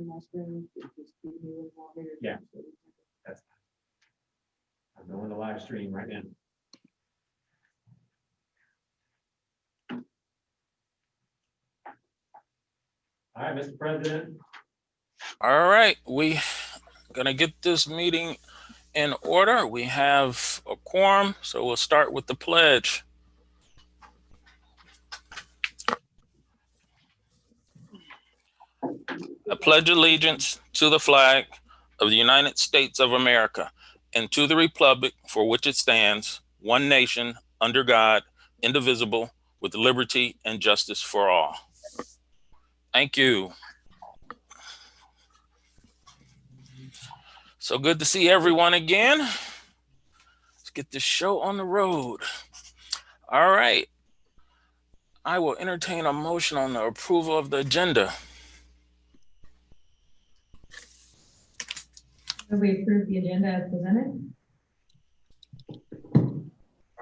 my screen. Just keep me with more here. Yeah. That's, I'm going to live stream right now. All right, Mr. President. All right, we gonna get this meeting in order. We have a quorum, so we'll start with the pledge. I pledge allegiance to the flag of the United States of America and to the republic for which it stands, one nation, under God, indivisible, with liberty and justice for all. Thank you. So good to see everyone again. Let's get this show on the road. All right. I will entertain a motion on the approval of the agenda. Have we approved the agenda as presented?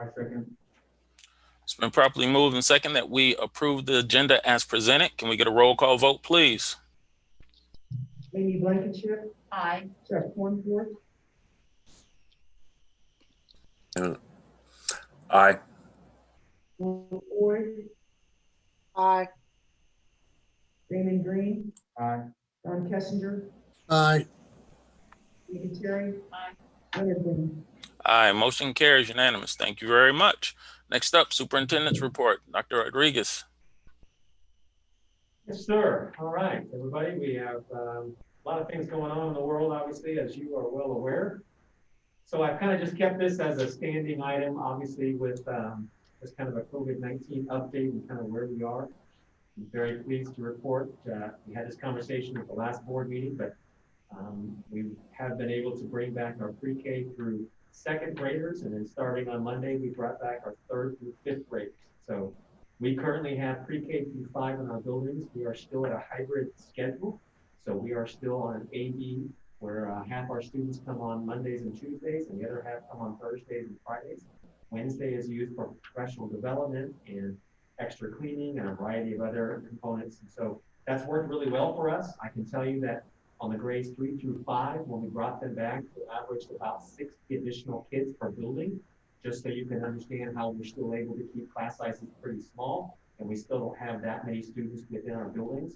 I second. It's been properly moved and second that we approve the agenda as presented. Can we get a roll call vote, please? Lady Blankenship, Aye. Chuck Cornforth, Aye. Floyd, Aye. Raymond Green, Aye. Don Kessinger, Aye. Stephen Terry. Aye. Leonard Green. Aye, motion carries unanimous. Thank you very much. Next up, superintendent's report, Dr. Rodriguez. Yes, sir. All right, everybody, we have a lot of things going on in the world, obviously, as you are well aware. So I've kind of just kept this as a standing item, obviously, with just kind of a COVID-19 update and kind of where we are. I'm very pleased to report we had this conversation at the last board meeting, but we have been able to bring back our pre-K through second graders, and then starting on Monday, we brought back our third through fifth graders. So we currently have pre-K through 5 in our buildings. We are still at a hybrid schedule. So we are still on an AB where half our students come on Mondays and Tuesdays and the other half come on Thursdays and Fridays. Wednesday is used for professional development and extra cleaning and a variety of other components. And so that's worked really well for us. I can tell you that on the grades 3 through 5, when we brought them back, we averaged about 60 additional kids per building, just so you can understand how we're still able to keep class sizes pretty small, and we still don't have that many students within our buildings.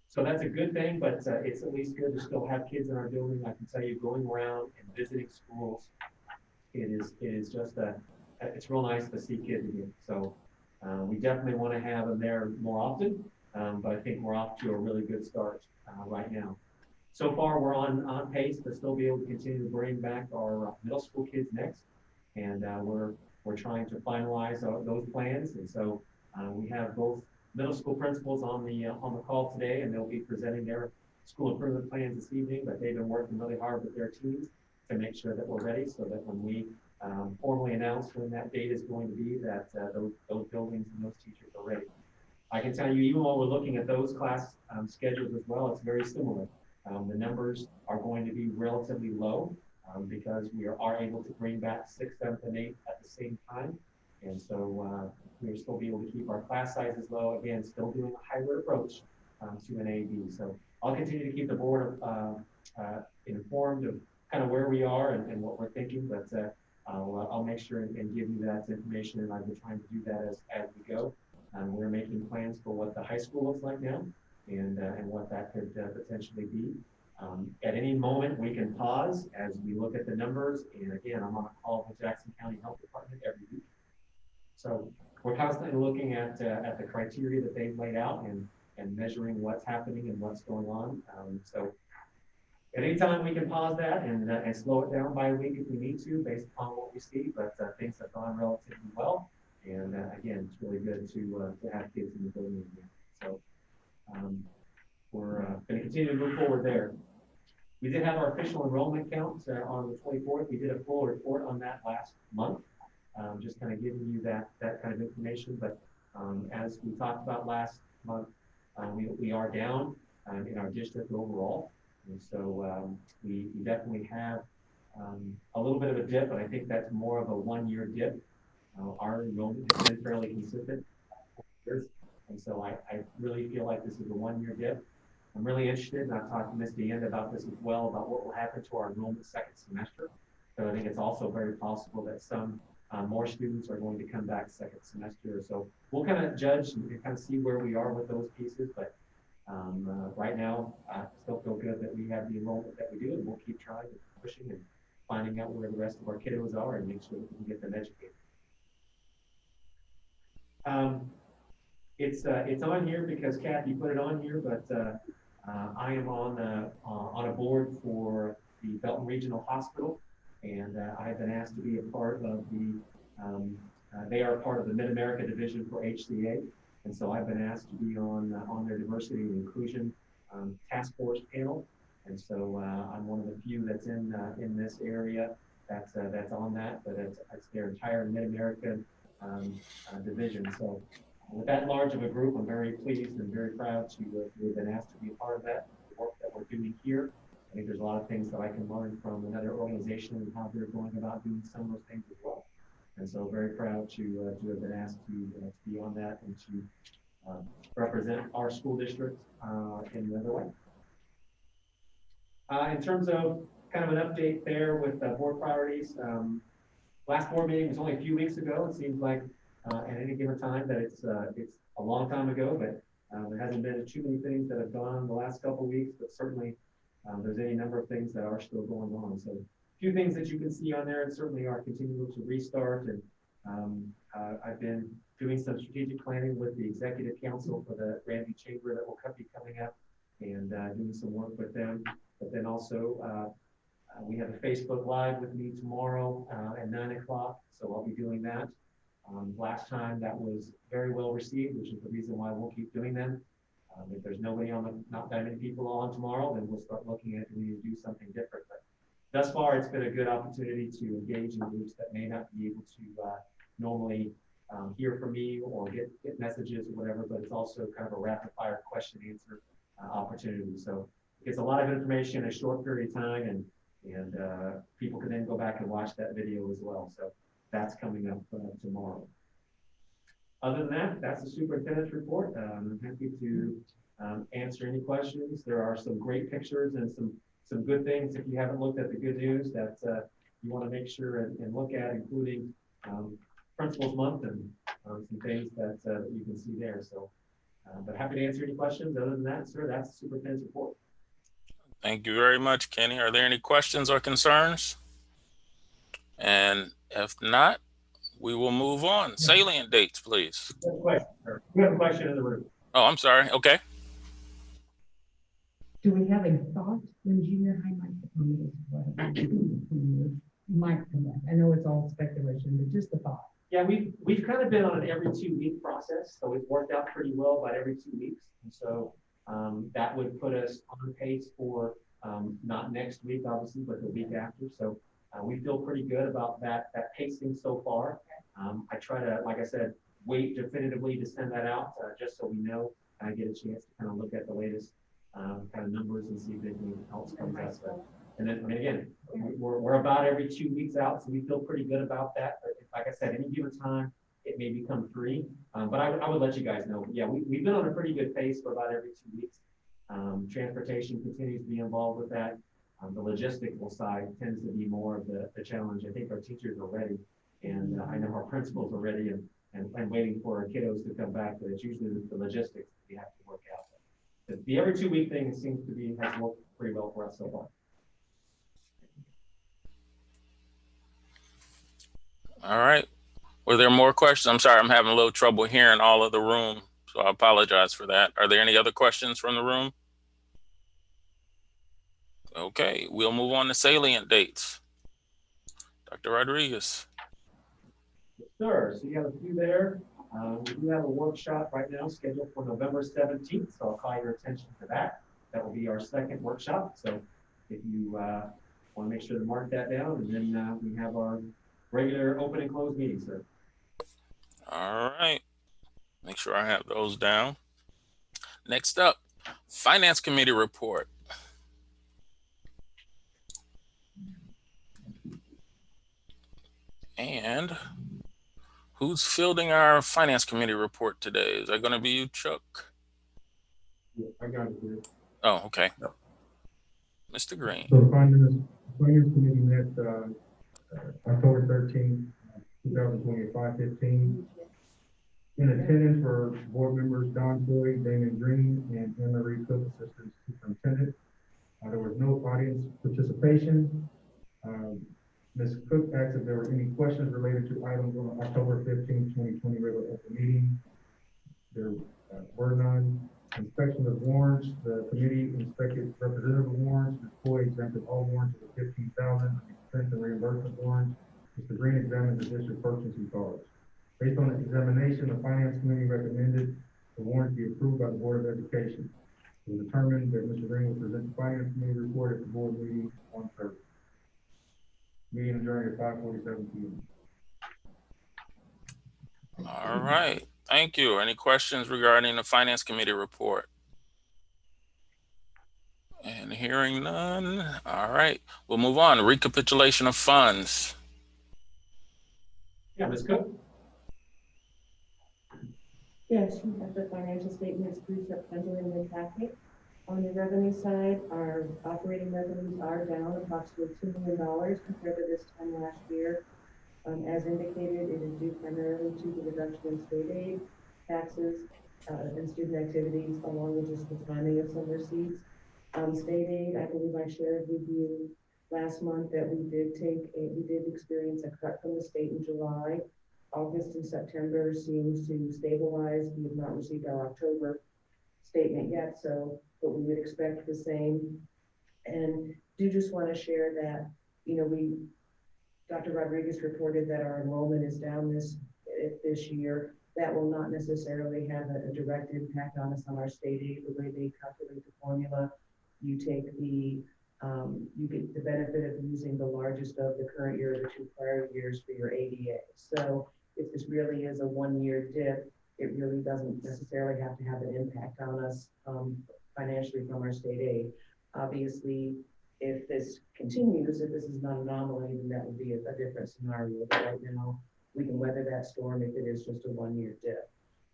So that's a good thing, but it's at least good to still have kids in our building. I can tell you, going around and visiting schools, it is just it's real nice to see kids again. So we definitely want to have them there more often, but I think we're off to a really good start right now. So far, we're on pace to still be able to continue to bring back our middle school kids next, and we're trying to finalize those plans. And so we have both middle school principals on the call today, and they'll be presenting their school improvement plans this evening. But they've been working really hard with their teams to make sure that we're ready, so that when we formally announce when that date is going to be, that those buildings and those teachers are ready. I can tell you, even while we're looking at those class schedules as well, it's very similar. The numbers are going to be relatively low because we are able to bring back 6th, 7th, and 8th at the same time. And so we'll still be able to keep our class sizes low. Again, still doing a hybrid approach to an AB. So I'll continue to keep the board informed of kind of where we are and what we're thinking, but I'll make sure and give you that information, and I've been trying to do that as we go. We're making plans for what the high school looks like now, and what that could potentially be. At any moment, we can pause as we look at the numbers. And again, I'm on a call with Jackson County Health Department every week. So we're constantly looking at the criteria that they've laid out and measuring what's happening and what's going on. So at any time, we can pause that and slow it down by a week if we need to, based upon what we see. But things have gone relatively well. And again, it's really good to have kids in the building again. So we're going to continue to move forward there. We did have our official enrollment count on the 24th. We did a full report on that last month, just kind of giving you that kind of information. But as we talked about last month, we are down in our district overall. And so we definitely have a little bit of a dip, but I think that's more of a one-year dip. Our enrollment has been fairly consistent for years. And so I really feel like this is a one-year dip. I'm really interested, and I've talked to Ms. Deanna about this as well, about what will happen to our enrollment second semester. So I think it's also very possible that some more students are going to come back second semester. So we'll kind of judge and kind of see where we are with those pieces. But right now, I still feel good that we have the enrollment that we do, and we'll keep trying and pushing and finding out where the rest of our kiddos are and make sure that we can get them educated. It's on here because Kathy put it on here, but I am on a board for the Belton Regional Hospital, and I've been asked to be a part of the. They are part of the Mid-America Division for HCA, and so I've been asked to be on their diversity and inclusion task force panel, and so I'm one of the few that's in this area that's on that, but it's their entire Mid-America division. So with that large of a group, I'm very pleased and very proud to have been asked to be a part of that, the work that we're doing here. I think there's a lot of things that I can learn from another organization and how they're going about doing some of those things as well. And so very proud to have been asked to be on that and to represent our school district in another way. In terms of kind of an update there with board priorities, last board meeting was only a few weeks ago. It seems like at any given time that it's a long time ago, but there hasn't been too many things that have gone on the last couple of weeks, but certainly there's any number of things that are still going on. So a few things that you can see on there, and certainly are continuing to restart. And I've been doing some strategic planning with the executive council for the Granby Chamber that will be coming up, and doing some work with them. But then also we have a Facebook Live with me tomorrow at 9 o'clock, so I'll be doing that. Last time that was very well received, which is the reason why we'll keep doing them. If there's nobody on, not that many people on tomorrow, then we'll start looking at we need to do something different. But thus far, it's been a good opportunity to engage in groups that may not be able to normally hear from me or get messages or whatever, but it's also kind of a rapid fire question answer opportunity. So it's a lot of information in a short period of time, and people can then go back and watch that video as well. So that's coming up tomorrow. Other than that, that's the superintendent's report. I'm happy to answer any questions. There are some great pictures and some good things. If you haven't looked at the good news that you want to make sure and look at, including Principals Month and some things that you can see there. So, but happy to answer any questions. Other than that, sir, that's the superintendent's report. Thank you very much, Kenny. Are there any questions or concerns? And if not, we will move on. Salient dates, please. We have a question, sir. We have a question in the room. Oh, I'm sorry. Okay. Do we have a thought when junior high might come might come back? I know it's all speculation, but just a thought. Yeah, we've kind of been on an every 2 week process, so it's worked out pretty well about every 2 weeks. And so that would put us on pace for not next week, obviously, but the week after. So we feel pretty good about that pacing so far. I try to, like I said, wait definitively to send that out just so we know and I get a chance to kind of look at the latest kind of numbers and see if anything else comes out. And then, I mean, again, we're about every 2 weeks out, so we feel pretty good about that. But like I said, any given time, it may become 3. But I would let you guys know. Yeah, we've been on a pretty good pace for about every 2 weeks. Transportation continues to be involved with that. The logistical side tends to be more of the challenge. I think our teachers are ready, and I know our principals are ready and waiting for our kiddos to come back, but it's usually the logistics that we have to work out. But the every 2 week thing seems to be has worked pretty well for us so far. All right. Were there more questions? I'm sorry, I'm having a little trouble hearing all of the room, so I apologize for that. Are there any other questions from the room? Okay, we'll move on to salient dates. Dr. Rodriguez. Yes, sir. So you have a few there. We do have a workshop right now scheduled for November 17th, so I'll call your attention to that. That will be our second workshop. So if you want to make sure to mark that down, and then we have our regular open and closed meeting, sir. All right. Make sure I have those down. Next up, Finance Committee report. And who's fielding our Finance Committee report today? Is that going to be you, Chuck? Yeah, I got it here. Oh, okay. Mr. Green. So the finance committee met, October 13th, 2020 at 5:15. In attendance were board members Don Floyd, Damon Green, and Anne Marie Cook, assistant superintendent. There was no audience participation. Ms. Cook asked if there were any questions related to items on the October 15th, 2020 regular open meeting. There were none. Inspection of warrants, the committee inspected representative warrants. Ms. Floyd exempted all warrants of the 15,000 expense and reimbursement warrants. Mr. Green examined the district purchasing cards. Based on the examination, the finance committee recommended the warrants be approved by the Board of Education. It was determined that Mr. Green will present the finance committee report at the board meeting on Thursday. Meeting adjourned at 5:47 p.m. All right. Thank you. Any questions regarding the finance committee report? And hearing none. All right. We'll move on. Recapitulation of funds. Yeah, Ms. Cook? Yes, we have the financial statements presented in the packet. On the revenue side, our operating revenues are down approximately $2 million compared to this time last year. As indicated, it is due primarily to the reduction in state aid, taxes, and student activities, along with just the timing of some receipts. State aid, I believe I shared with you last month that we did experience a cut from the state in July. August and September seems to stabilize. We have not received our October statement yet, but we would expect the same. And do just want to share that, Dr. Rodriguez reported that our enrollment is down this year. That will not necessarily have a direct impact on us on our state aid. The way they calculate the formula, you take you get the benefit of using the largest of the current year or the 2 prior years for your ADA. So if this really is a 1-year dip, it really doesn't necessarily have to have an impact on us financially from our state aid. Obviously, if this continues, if this is not an anomaly, then that would be a different scenario. But right now, we can weather that storm if it is just a 1-year dip.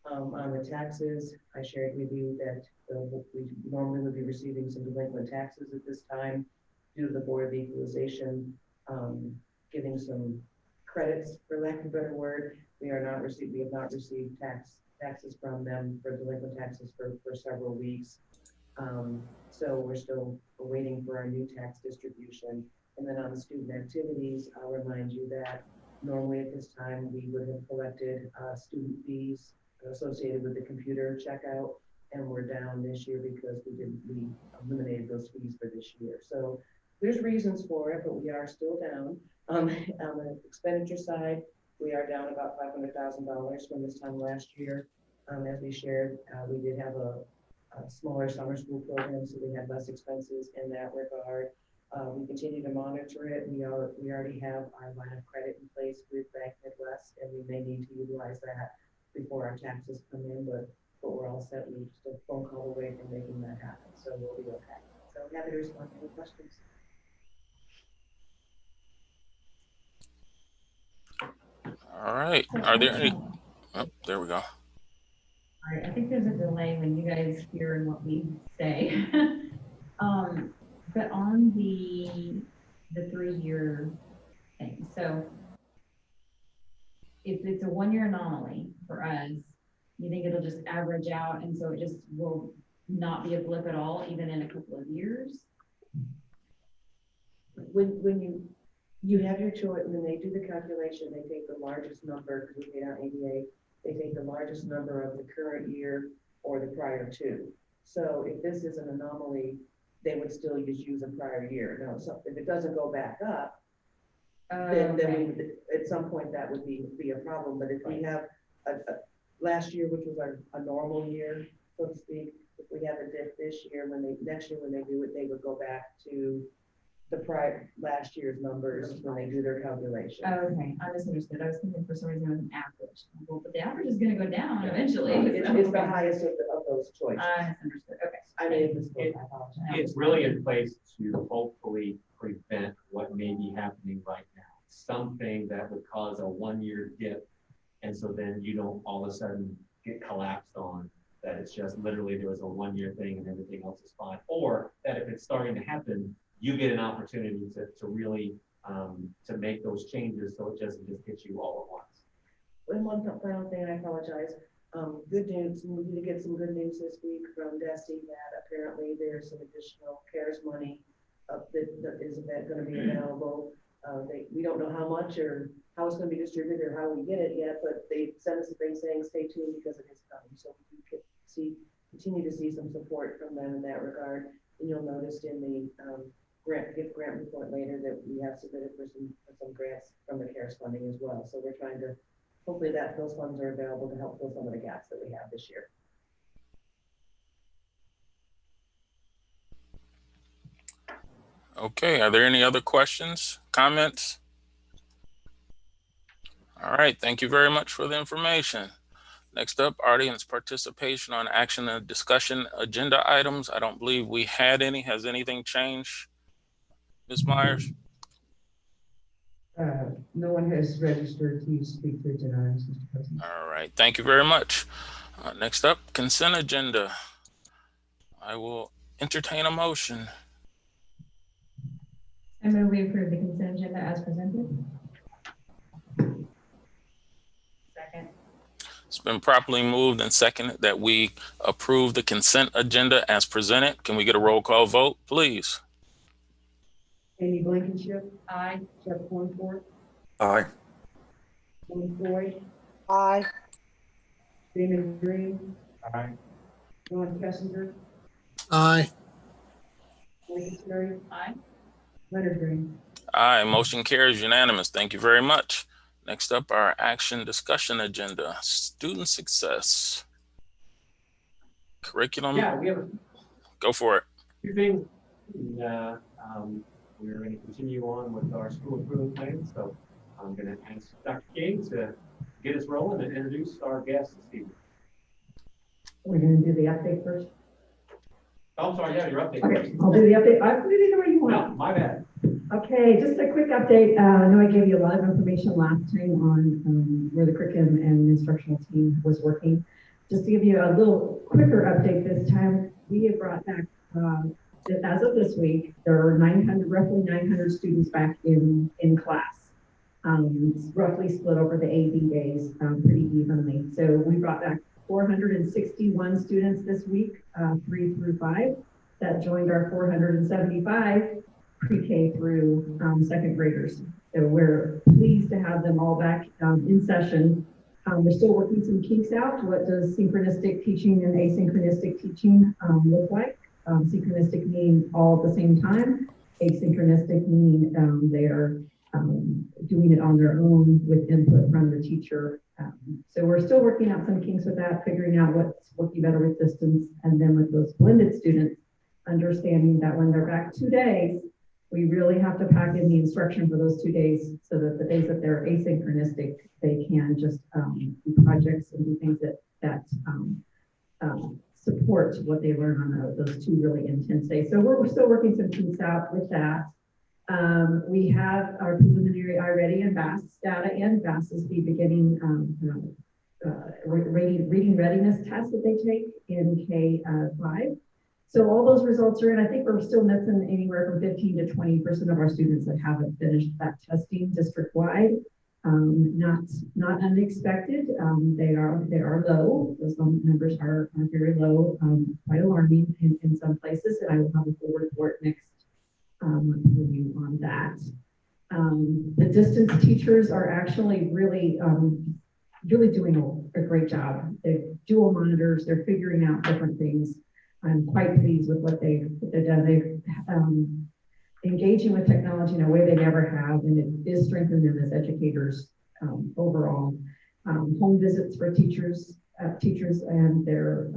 On the taxes, I shared with you that we normally would be receiving some delinquent taxes at this time due to the Board of Equalization giving some credits, for lack of a better word. We have not received taxes from them for delinquent taxes for several weeks. So we're still waiting for our new tax distribution. And then on the student activities, I'll remind you that normally at this time we would have collected student fees associated with the computer checkout, and we're down this year because we eliminated those fees for this year. So there's reasons for it, but we are still down. On the expenditure side, we are down about $500,000 from this time last year. As we shared, we did have a smaller summer school program, so we had less expenses in that regard. We continue to monitor it. We already have our line of credit in place with Bank Midwest, and we may need to utilize that before our taxes come in, but we're all set. We're just a phone call away from making that happen, so we'll be okay. So I'm happy to respond to any questions. All right. Are there any? Oh, there we go. All right, I think there's a delay when you guys hear what we say. But on the 3-year thing, so if it's a 1-year anomaly for us, you think it'll just average out, and so it just will not be a blip at all, even in a couple of years? When you have your choice, when they do the calculation, they take the largest number, because we paid out ADA, they take the largest number of the current year or the prior 2. So if this is an anomaly, they would still use a prior year. Now, so if it doesn't go back up, then we would, at some point that would be a problem. But if we have a last year, which was a normal year, so to speak, if we have a dip this year, next year when they do it, they would go back to the last year's numbers when they do their calculation. Oh, okay, I misunderstood. I was thinking for some reason it was an average. Well, but the average is going to go down eventually. It's the highest of those choices. I misunderstood. Okay. I made a mistake. I apologize. It's really in place to hopefully prevent what may be happening right now. Something that would cause a 1-year dip, and so then you don't all of a sudden get collapsed on that it's just literally there was a 1-year thing and everything else is fine. Or that if it's starting to happen, you get an opportunity to really, to make those changes so it doesn't just hit you all at once. And one final thing, and I apologize. Good news, we need to get some good news this week from Desi that apparently there's some additional CARES money that is going to be available. We don't know how much or how it's going to be distributed or how we get it yet, but they sent us a thing saying stay tuned because it is coming. So we can continue to see some support from them in that regard. And you'll notice in the gift grant report later that we have submitted for some grants from the CARES funding as well. So we're trying to, hopefully those funds are available to help fill some of the gaps that we have this year. Okay, are there any other questions, comments? All right, thank you very much for the information. Next up, audience participation on action and discussion agenda items. I don't believe we had any. Has anything changed, Ms. Myers? No one has registered to speak to agenda items, Mr. President. All right, thank you very much. Next up, consent agenda. I will entertain a motion. I move we approve the consent agenda as presented. Second. It's been properly moved and seconded that we approve the consent agenda as presented. Can we get a roll call vote, please? Amy Blankenship, Aye. Chuck Hornford, Aye. Tony Floyd, Aye. Damon Green, Aye. Ron Kessinger, Aye. Michael Terry, Aye. Leonard Green. Aye, motion carries unanimous. Thank you very much. Next up, our action discussion agenda, student success. Curriculum. Yeah, we have Go for it. two things. We're going to continue on with our school improvement plan. So I'm going to ask Dr. King to get us rolling and introduce our guests this evening. We're going to do the update first. Oh, I'm sorry, yeah, you're updating. Okay, I'll do the update. I'll put it in the way you No, want. my bad. Okay, just a quick update. I know I gave you a lot of information last time on where the curriculum and instructional team was working. Just to give you a little quicker update this time, we have brought back, as of this week, there are roughly 900 students back in class. It's roughly split over the AB days pretty evenly. So we brought back 461 students this week, 3 through 5, that joined our 475 pre-K through second graders. So we're pleased to have them all back in session. We're still working some kinks out. What does synchronistic teaching and asynchronistic teaching look like? Synchronistic meaning all at the same time. Asynchronistic meaning they are doing it on their own with input from the teacher. So we're still working out some kinks with that, figuring out what's working better with distance, and then with those blended students, understanding that when they're back 2 days, we really have to pack in the instruction for those 2 days so that the days that they're asynchronistic, they can just do projects and do things that support what they learn on those 2 really intense days. So we're still working some kinks out with that. We have our preliminary iReady and VAS data in. VAS is the beginning reading readiness test that they take in K5. So all those results are in. I think we're still missing anywhere from 15 to 20% of our students that haven't finished that testing district-wide. Not unexpected. They are low. Those numbers are very low, quite alarming in some places, and I will have a full report next month with you on that. The distance teachers are actually really doing a great job. They dual monitors. They're figuring out different things. I'm quite pleased with what they've done. They've engaging with technology in a way they never have, and it is strengthening them as educators overall. Home visits for teachers and their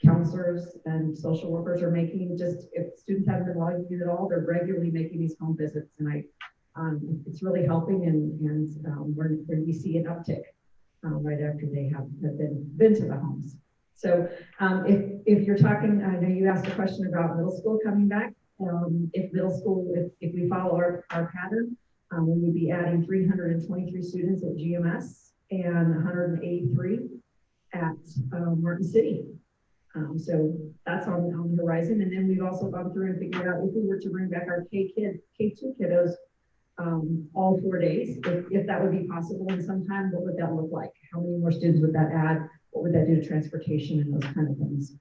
counselors and social workers are making, just if students haven't been logging in at all, they're regularly making these home visits, and it's really helping, and we see an uptick right after they have been to the homes. So if you're talking, I know you asked a question about middle school coming back. If middle school, if we follow our pattern, we would be adding 323 students at GMS and 183 at Martin City. So that's on the horizon. And then we've also gone through and figured out if we were to bring back our K2 kiddos all 4 days, if that would be possible in some time, what would that look like? How many more students would that add? What would that do to transportation and those kind of things?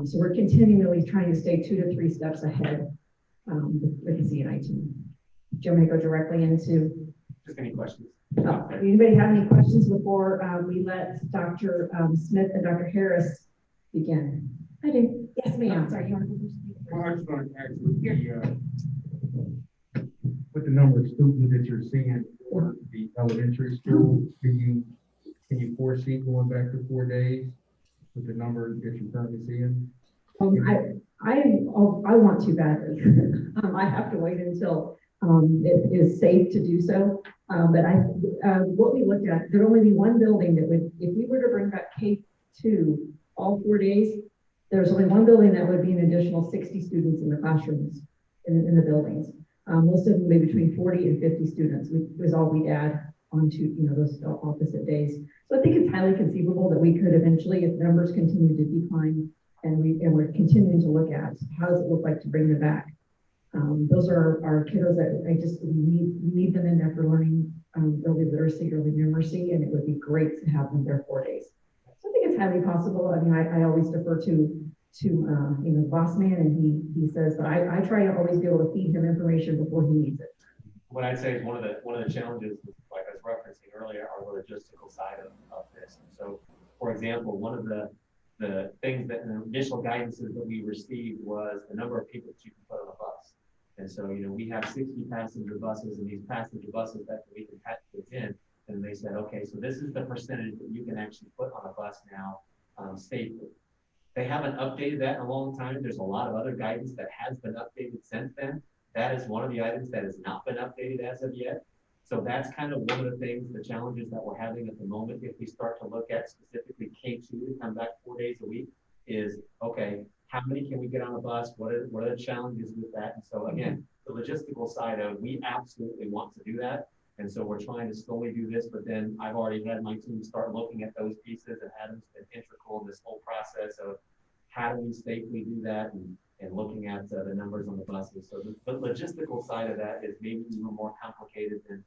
So we're continually trying to stay 2 to 3 steps ahead with the CNI team. Do you want me to go directly into? Just any questions? Oh, anybody have any questions before we let Dr. Smith and Dr. Harris begin? I do. Yes, ma'am. Sorry, you want to go first? Well, I just want to ask with the number of students that you're seeing for the elementary school, can you foresee going back to 4 days with the number that you're currently seeing? I want to badly. I have to wait until it is safe to do so. But what we looked at, there'd only be one building that would, if we were to bring back K2 all 4 days, there's only one building that would be an additional 60 students in the classrooms, in the buildings. Most of them be between 40 and 50 students was all we'd add onto, those opposite days. So I think it's highly conceivable that we could eventually, if numbers continue to decline, and we're continuing to look at how does it look like to bring them back. Those are our kiddos that we need them in there for learning early literacy, early numeracy, and it would be great to have them there 4 days. So I think it's highly possible. I mean, I always defer to the boss man, and he says, but I try to always be able to feed him information before he needs it. What I'd say is one of the challenges, like I was referencing earlier, are the logistical side of this. So, for example, one of the things that the initial guidances that we received was the number of people that you can put on a bus. And so, we have 60 passenger buses, and these passenger buses that we can pack kids in. And they said, okay, so this is the percentage that you can actually put on a bus now safely. They haven't updated that in a long time. There's a lot of other guidance that has been updated since then. That is one of the items that has not been updated as of yet. So that's kind of one of the things, the challenges that we're having at the moment. If we start to look at specifically K2 to come back 4 days a week, is okay, how many can we get on a bus? What are the challenges with that? And so again, the logistical side of, we absolutely want to do that. And so we're trying to slowly do this, but then I've already had my team start looking at those pieces, and Adam's been integral in this whole process of how do we safely do that, and looking at the numbers on the buses. So the logistical side of that is maybe even more complicated than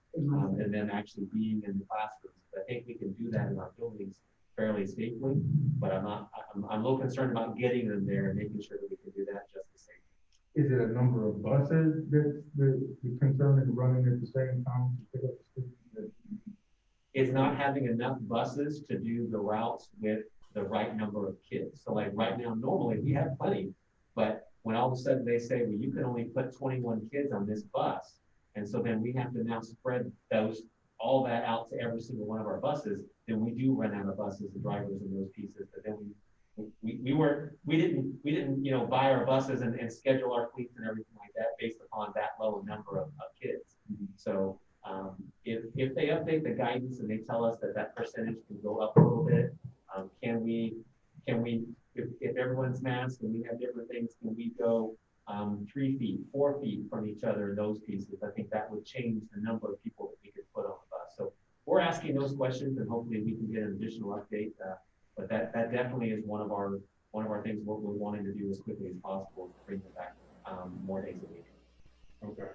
them actually being in the classrooms. But I think we can do that in our buildings fairly safely, but I'm a little concerned about getting them there and making sure that we can do that just the same. Is it a number of buses that's the concern in running at the same time to pick up the students? It's not having enough buses to do the routes with the right number of kids. So like right now, normally we have plenty, but when all of a sudden they say, well, you can only put 21 kids on this bus. And so then we have to now spread all that out to every single one of our buses. Then we do run out of buses and drivers and those pieces. But then we didn't buy our buses and schedule our fleets and everything like that based upon that low number of kids. So if they update the guidance and they tell us that percentage can go up a little bit, can we if everyone's masked and we have different things, can we go 3 feet, 4 feet from each other in those pieces? I think that would change the number of people that we could put on the bus. So we're asking those questions, and hopefully we can get an additional update. But that definitely is one of our things. What we're wanting to do as quickly as possible to bring them back more days a week. Okay.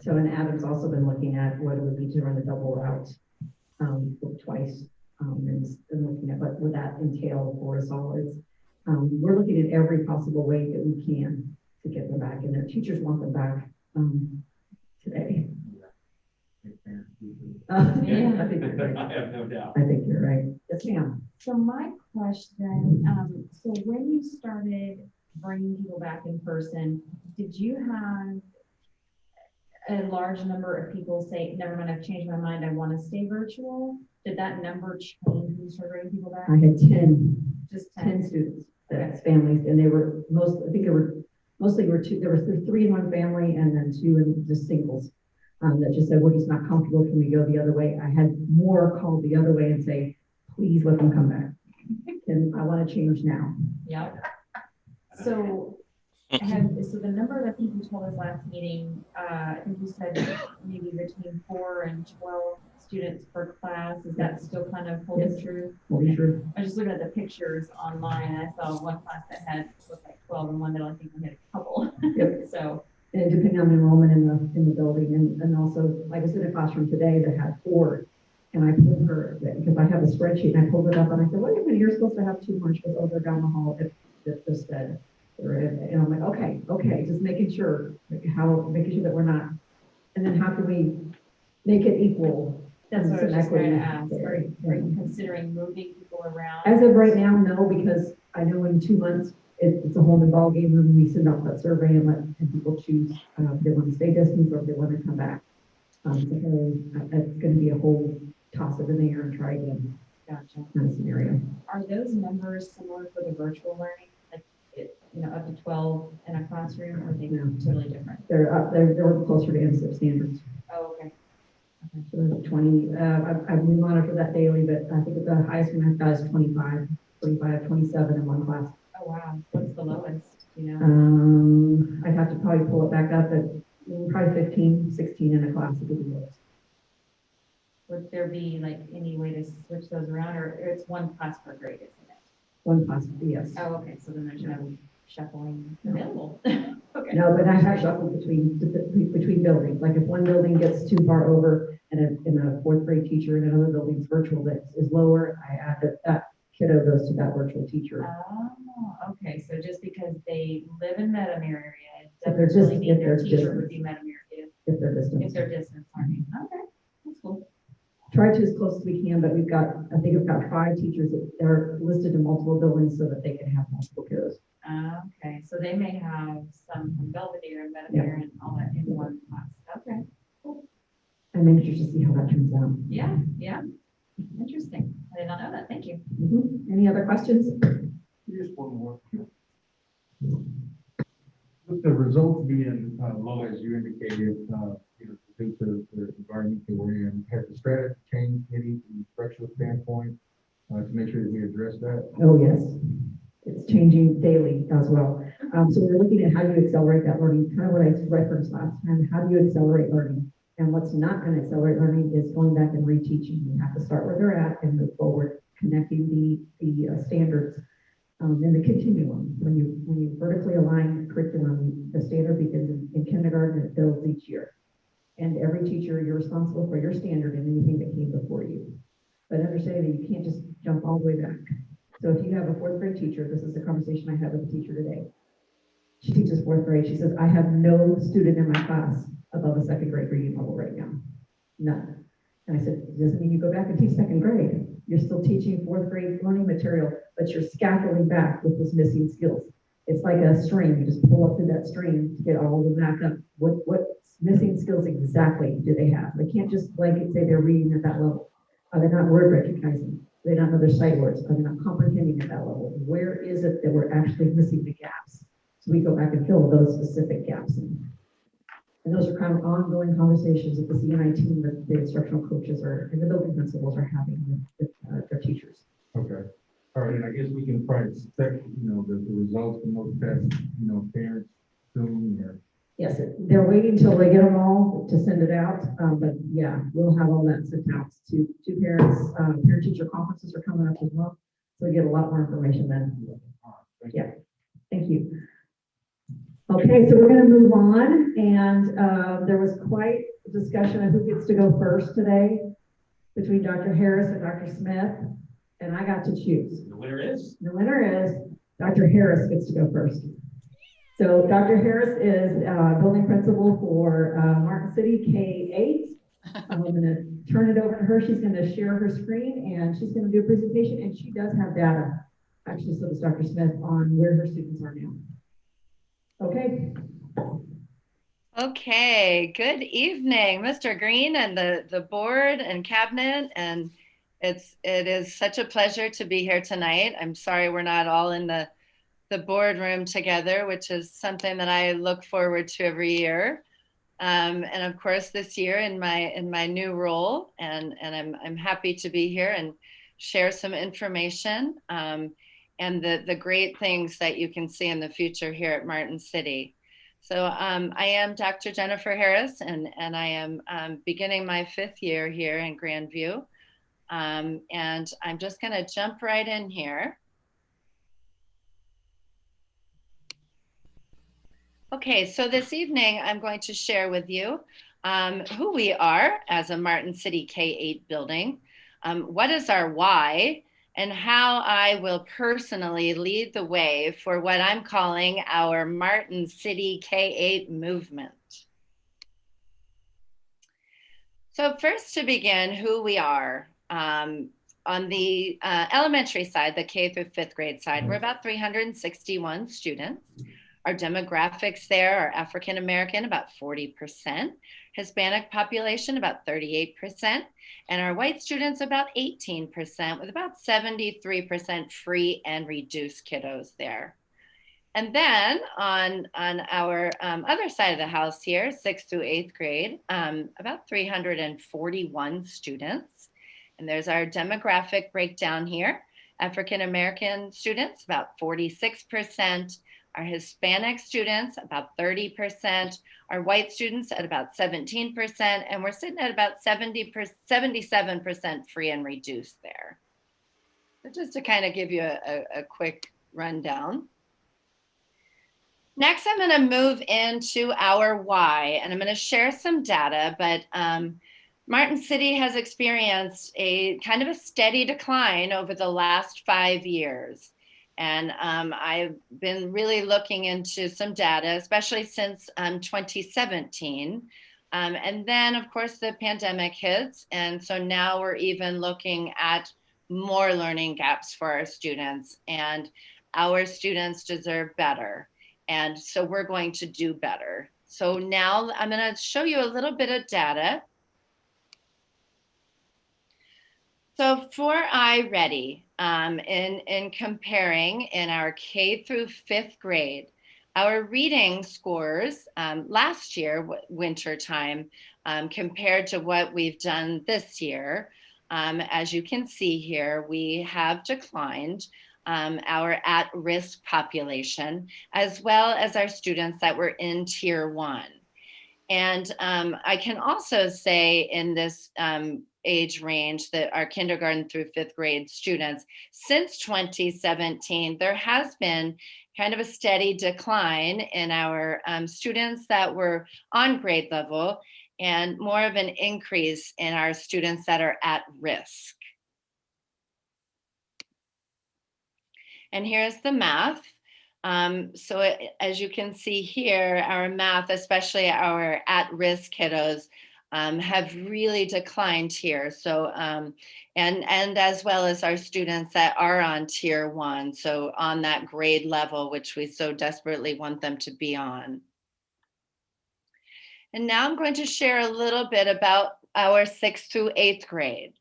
So, and Adam's also been looking at what it would be to run a double route twice, and looking at what would that entail for us all. It's we're looking at every possible way that we can to get them back, and their teachers want them back today. Yeah. I think you're right. I have no doubt. I think you're right. Yes, ma'am. So my question, so when you started bringing people back in person, did you have a large number of people say, never mind, I've changed my mind, I want to stay virtual? Did that number change when you started bringing people back? I had 10 students, that's families, and they were mostly two. There were 3 in one family, and then 2 in just singles. That just said, well, he's not comfortable, can we go the other way? I had more call the other way and say, please let them come back. And I want to change now. Yep. So So the number that I think you told us last meeting, I think you said maybe between 4 and 12 students per class. Is that still kind of holding Yes. true? Well, sure. I was just looking at the pictures online and I saw one class that had looked like 12 and one that I think we had a couple. Yep. So, And depending on enrollment in the building, and also, like I was in a classroom today that had 4, and I pulled her, because I have a spreadsheet, and I pulled it up, and I said, wait a minute, you're supposed to have 2 more. She goes, oh, they're down the hall at the SPED. And I'm like, okay, just making sure, making sure that we're not, and then how can we make it equal? that's what I was Some just going to equity ask. there, Are right. you considering moving people around? As of right now, no, because I know in 2 months, it's a whole new ballgame when we send out that survey and people choose if they want to stay distance or if they want to come back. It's going to be a whole toss it in the air and try again. Gotcha. Kind of scenario. Are those numbers similar for the virtual learning? Like, up to 12 in a classroom, or are they totally different? They're closer to NSF standards. Oh, okay. So there's 20, we monitor that daily, but I think the highest one I've got is 25, 27 in one class. Oh, wow. What's the lowest, you know? I'd have to probably pull it back up, but probably 15, 16 in a class would be the lowest. Would there be like any way to switch those around, or it's one class per grade, isn't it? One class, yes. Oh, okay. So then there's no shuffling available. Okay. No, but I have shuffled between buildings. Like if one building gets too far over and a 4th grade teacher in another building's virtual that is lower, I add that kiddo goes to that virtual teacher. Oh, okay. So just because they live in Metamere area, it If they're doesn't really distant- mean if their they're teacher distant. would be Metamere If they're distant. if they're distance learning. Okay, that's cool. Try to as close as we can, but I think we've got 5 teachers that are listed in multiple buildings so that they can have multiple kiddos. Okay, so they may have some from Belvedere and Metamere and all that in one class. Okay, cool. I'm interested to see how that turns out. Yeah, yeah. Interesting. I did not know that. Thank you. Any other questions? Just one more. With the results being low, as you indicated, due to the environment that we're in, has the strategy changed any from a structural standpoint to make sure that we address that? Oh, yes. It's changing daily as well. So we're looking at how do you accelerate that learning, kind of what I referenced last time. How do you accelerate learning? And what's not going to accelerate learning is going back and reteaching. You have to start where they're at and move forward, connecting the standards in the continuum. When you vertically align curriculum, the standard begins in kindergarten and it builds each year. And every teacher, you're responsible for your standard and anything that came before you. But understanding that you can't just jump all the way back. So if you have a 4th grade teacher, this is the conversation I had with a teacher today. She teaches 4th grade. She says, I have no student in my class above a 2nd grade reading level right now. None. And I said, it doesn't mean you go back and teach 2nd grade. You're still teaching 4th grade learning material, but you're scaffolding back with this missing skills. It's like a string. You just pull up through that string to get all the back up. What missing skills exactly do they have? They can't just blanket say they're reading at that level. Are they not word recognizing? They don't know their sight words. Are they not comprehending at that level? Where is it that we're actually missing the gaps? So we go back and fill those specific gaps in. And those are kind of ongoing conversations that the CNI team, that the instructional coaches and the building principals are having with their teachers. Okay. All right, and I guess we can probably expect, the results from those tests, parents soon or. Yes, they're waiting till they get them all to send it out. But yeah, we'll have all that sent out to parents. Parent-teacher conferences are coming up as well. So we get a lot more information then. Yeah, thank you. Okay, so we're going to move on. And there was quite a discussion of who gets to go first today between Dr. Harris and Dr. Smith. And I got to choose. The winner is? The winner is Dr. Harris gets to go first. So Dr. Harris is building principal for Martin City K-8. I'm going to turn it over to her. She's going to share her screen and she's going to do a presentation, and she does have data, actually, so does Dr. Smith, on where her students are now. Okay. Okay, good evening, Mr. Green and the board and cabinet. And it is such a pleasure to be here tonight. I'm sorry we're not all in the boardroom together, which is something that I look forward to every year. And of course, this year in my new role, and I'm happy to be here and share some information. the great things that you can see in the future here at Martin City. So I am Dr. Jennifer Harris, and I am beginning my 5th year here in Grandview. And I'm just going to jump right in here. Okay, so this evening I'm going to share with you who we are as a Martin City K-8 building, what is our why, and how I will personally lead the way for what I'm calling our Martin City K-8 movement. So first, to begin, who we are. On the elementary side, the K through 5th grade side, we're about 361 students. Our demographics there are African American, about 40%, Hispanic population, about 38%, and our white students, about 18%, with about 73% free and reduced kiddos there. And then on our other side of the house here, 6th through 8th grade, about 341 students. And there's our demographic breakdown here. African American students, about 46%. Our Hispanic students, about 30%, our white students at about 17%, and we're sitting at about 77% free and reduced there. So just to kind of give you a quick rundown. Next, I'm going to move into our why, and I'm going to share some data, but Martin City has experienced a kind of a steady decline over the last 5 years. And I've been really looking into some data, especially since 2017. And then, of course, the pandemic hits. And so now we're even looking at more learning gaps for our students. And our students deserve better. And so we're going to do better. So now I'm going to show you a little bit of data. So for iReady, in comparing in our K through 5th grade, our reading scores last year, winter time, compared to what we've done this year, as you can see here, we have declined our at-risk population, as well as our students that were in Tier 1. And I can also say in this age range that our kindergarten through 5th grade students, since 2017, there has been kind of a steady decline in our students that were on grade level and more of an increase in our students that are at risk. And here's the math. As you can see here, our math, especially our at-risk kiddos, have really declined here. So, and as well as our students that are on Tier 1, so on that grade level, which we so desperately want them to be on. And now I'm going to share a little bit about our 6th through 8th grade.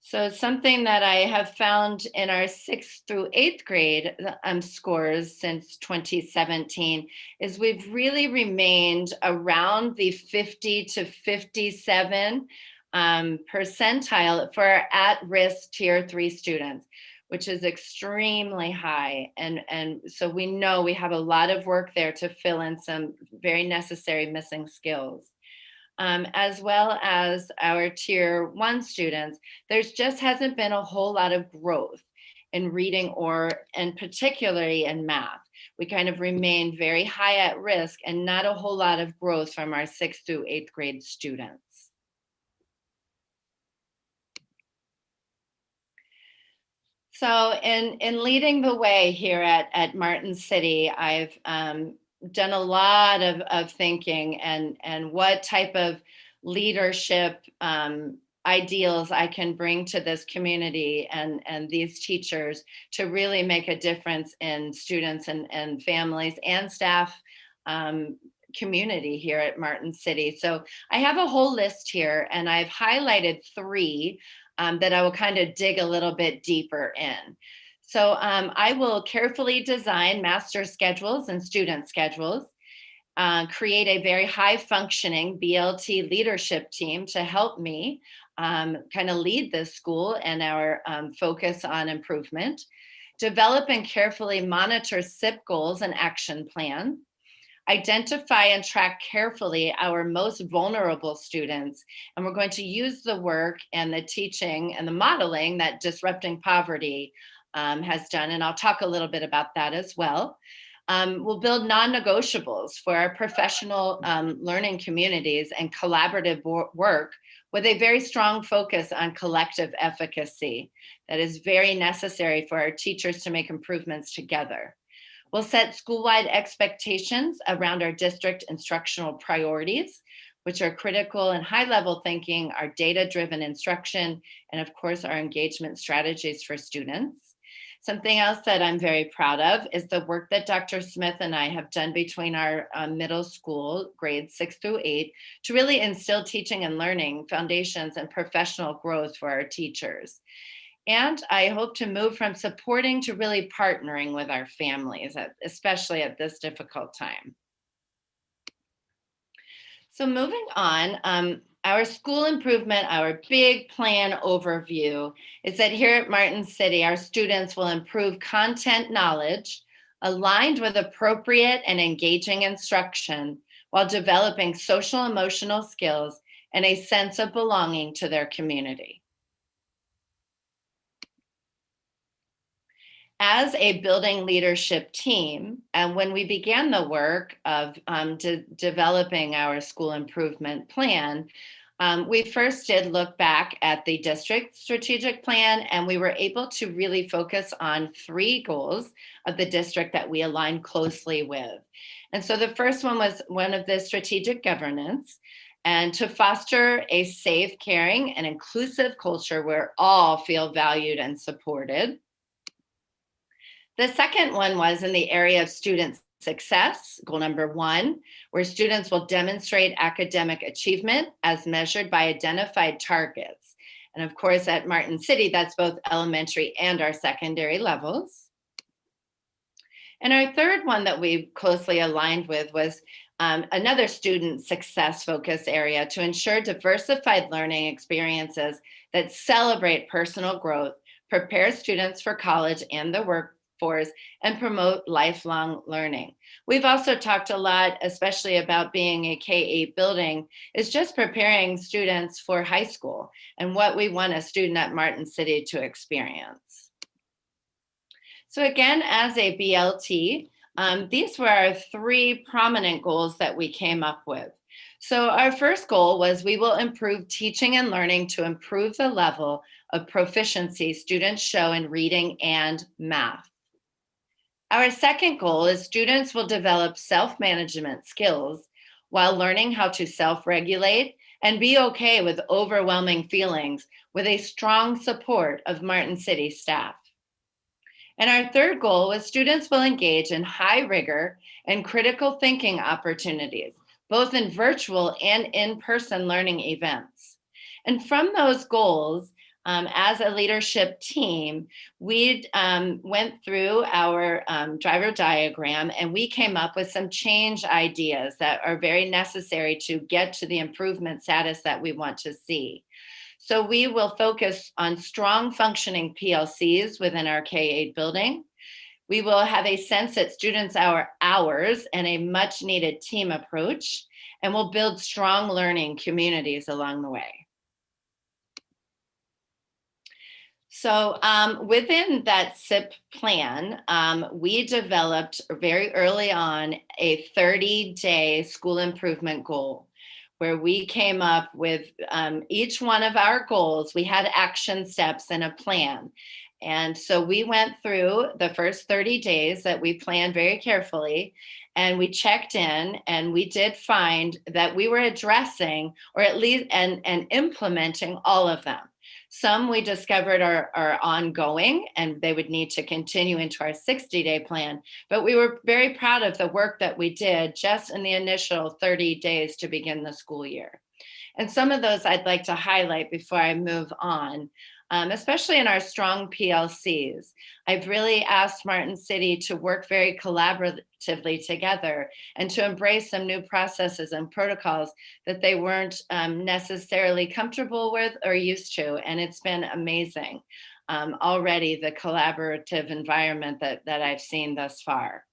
So something that I have found in our 6th through 8th grade scores since 2017 is we've really remained around the 50 to 57 percentile for our at-risk Tier 3 students, which is extremely high. And so we know we have a lot of work there to fill in some very necessary missing skills. As well as our Tier 1 students, there's just hasn't been a whole lot of growth in reading and particularly in math. We kind of remain very high at risk and not a whole lot of growth from our 6th through 8th grade students. So in leading the way here at Martin City, I've done a lot of thinking and what type of leadership ideals I can bring to this community and these teachers to really make a difference in students and families and staff community here at Martin City. So I have a whole list here and I've highlighted 3 that I will kind of dig a little bit deeper in. So I will carefully design master schedules and student schedules, create a very high functioning BLT leadership team to help me kind of lead this school and our focus on improvement. develop and carefully monitor SIP goals and action plan, identify and track carefully our most vulnerable students. And we're going to use the work and the teaching and the modeling that Disrupting Poverty has done. And I'll talk a little bit about that as well. We'll build non-negotiables for our professional learning communities and collaborative work with a very strong focus on collective efficacy that is very necessary for our teachers to make improvements together. We'll set school-wide expectations around our district instructional priorities, which are critical and high-level thinking, our data-driven instruction, and of course, our engagement strategies for students. Something else that I'm very proud of is the work that Dr. Smith and I have done between our middle school, grades 6 through 8, to really instill teaching and learning foundations and professional growth for our teachers. And I hope to move from supporting to really partnering with our families, especially at this difficult time. So moving on, our school improvement, our big plan overview is that here at Martin City, our students will improve content knowledge aligned with appropriate and engaging instruction while developing social emotional skills and a sense of belonging to their community. As a building leadership team, and when we began the work of developing our school improvement plan, we first did look back at the district strategic plan, and we were able to really focus on 3 goals of the district that we aligned closely with. And so the first one was one of the strategic governance, and to foster a safe, caring, and inclusive culture where all feel valued and supported. The second one was in the area of student success, goal number 1, where students will demonstrate academic achievement as measured by identified targets. And of course, at Martin City, that's both elementary and our secondary levels. And our third one that we closely aligned with was another student success focus area to ensure diversified learning experiences that celebrate personal growth, prepare students for college and the workforce, and promote lifelong learning. We've also talked a lot, especially about being a K-8 building, is just preparing students for high school and what we want a student at Martin City to experience. So again, as a BLT, these were our 3 prominent goals that we came up with. So our first goal was we will improve teaching and learning to improve the level of proficiency students show in reading and math. Our second goal is students will develop self-management skills while learning how to self-regulate and be okay with overwhelming feelings with a strong support of Martin City staff. And our third goal was students will engage in high rigor and critical thinking opportunities, both in virtual and in-person learning events. And from those goals, as a leadership team, we went through our driver diagram and we came up with some change ideas that are very necessary to get to the improvement status that we want to see. So we will focus on strong functioning PLCs within our K-8 building. We will have a sense that students are ours and a much needed team approach, and we'll build strong learning communities along the way. So within that SIP plan, we developed very early on a 30-day school improvement goal where we came up with each one of our goals. We had action steps and a plan. And so we went through the first 30 days that we planned very carefully, and we checked in, and we did find that we were addressing, or at least and implementing all of them. Some we discovered are ongoing and they would need to continue into our 60-day plan, but we were very proud of the work that we did just in the initial 30 days to begin the school year. And some of those I'd like to highlight before I move on, especially in our strong PLCs. I've really asked Martin City to work very collaboratively together and to embrace some new processes and protocols that they weren't necessarily comfortable with or used to, and it's been amazing. already the collaborative environment that I've seen thus far.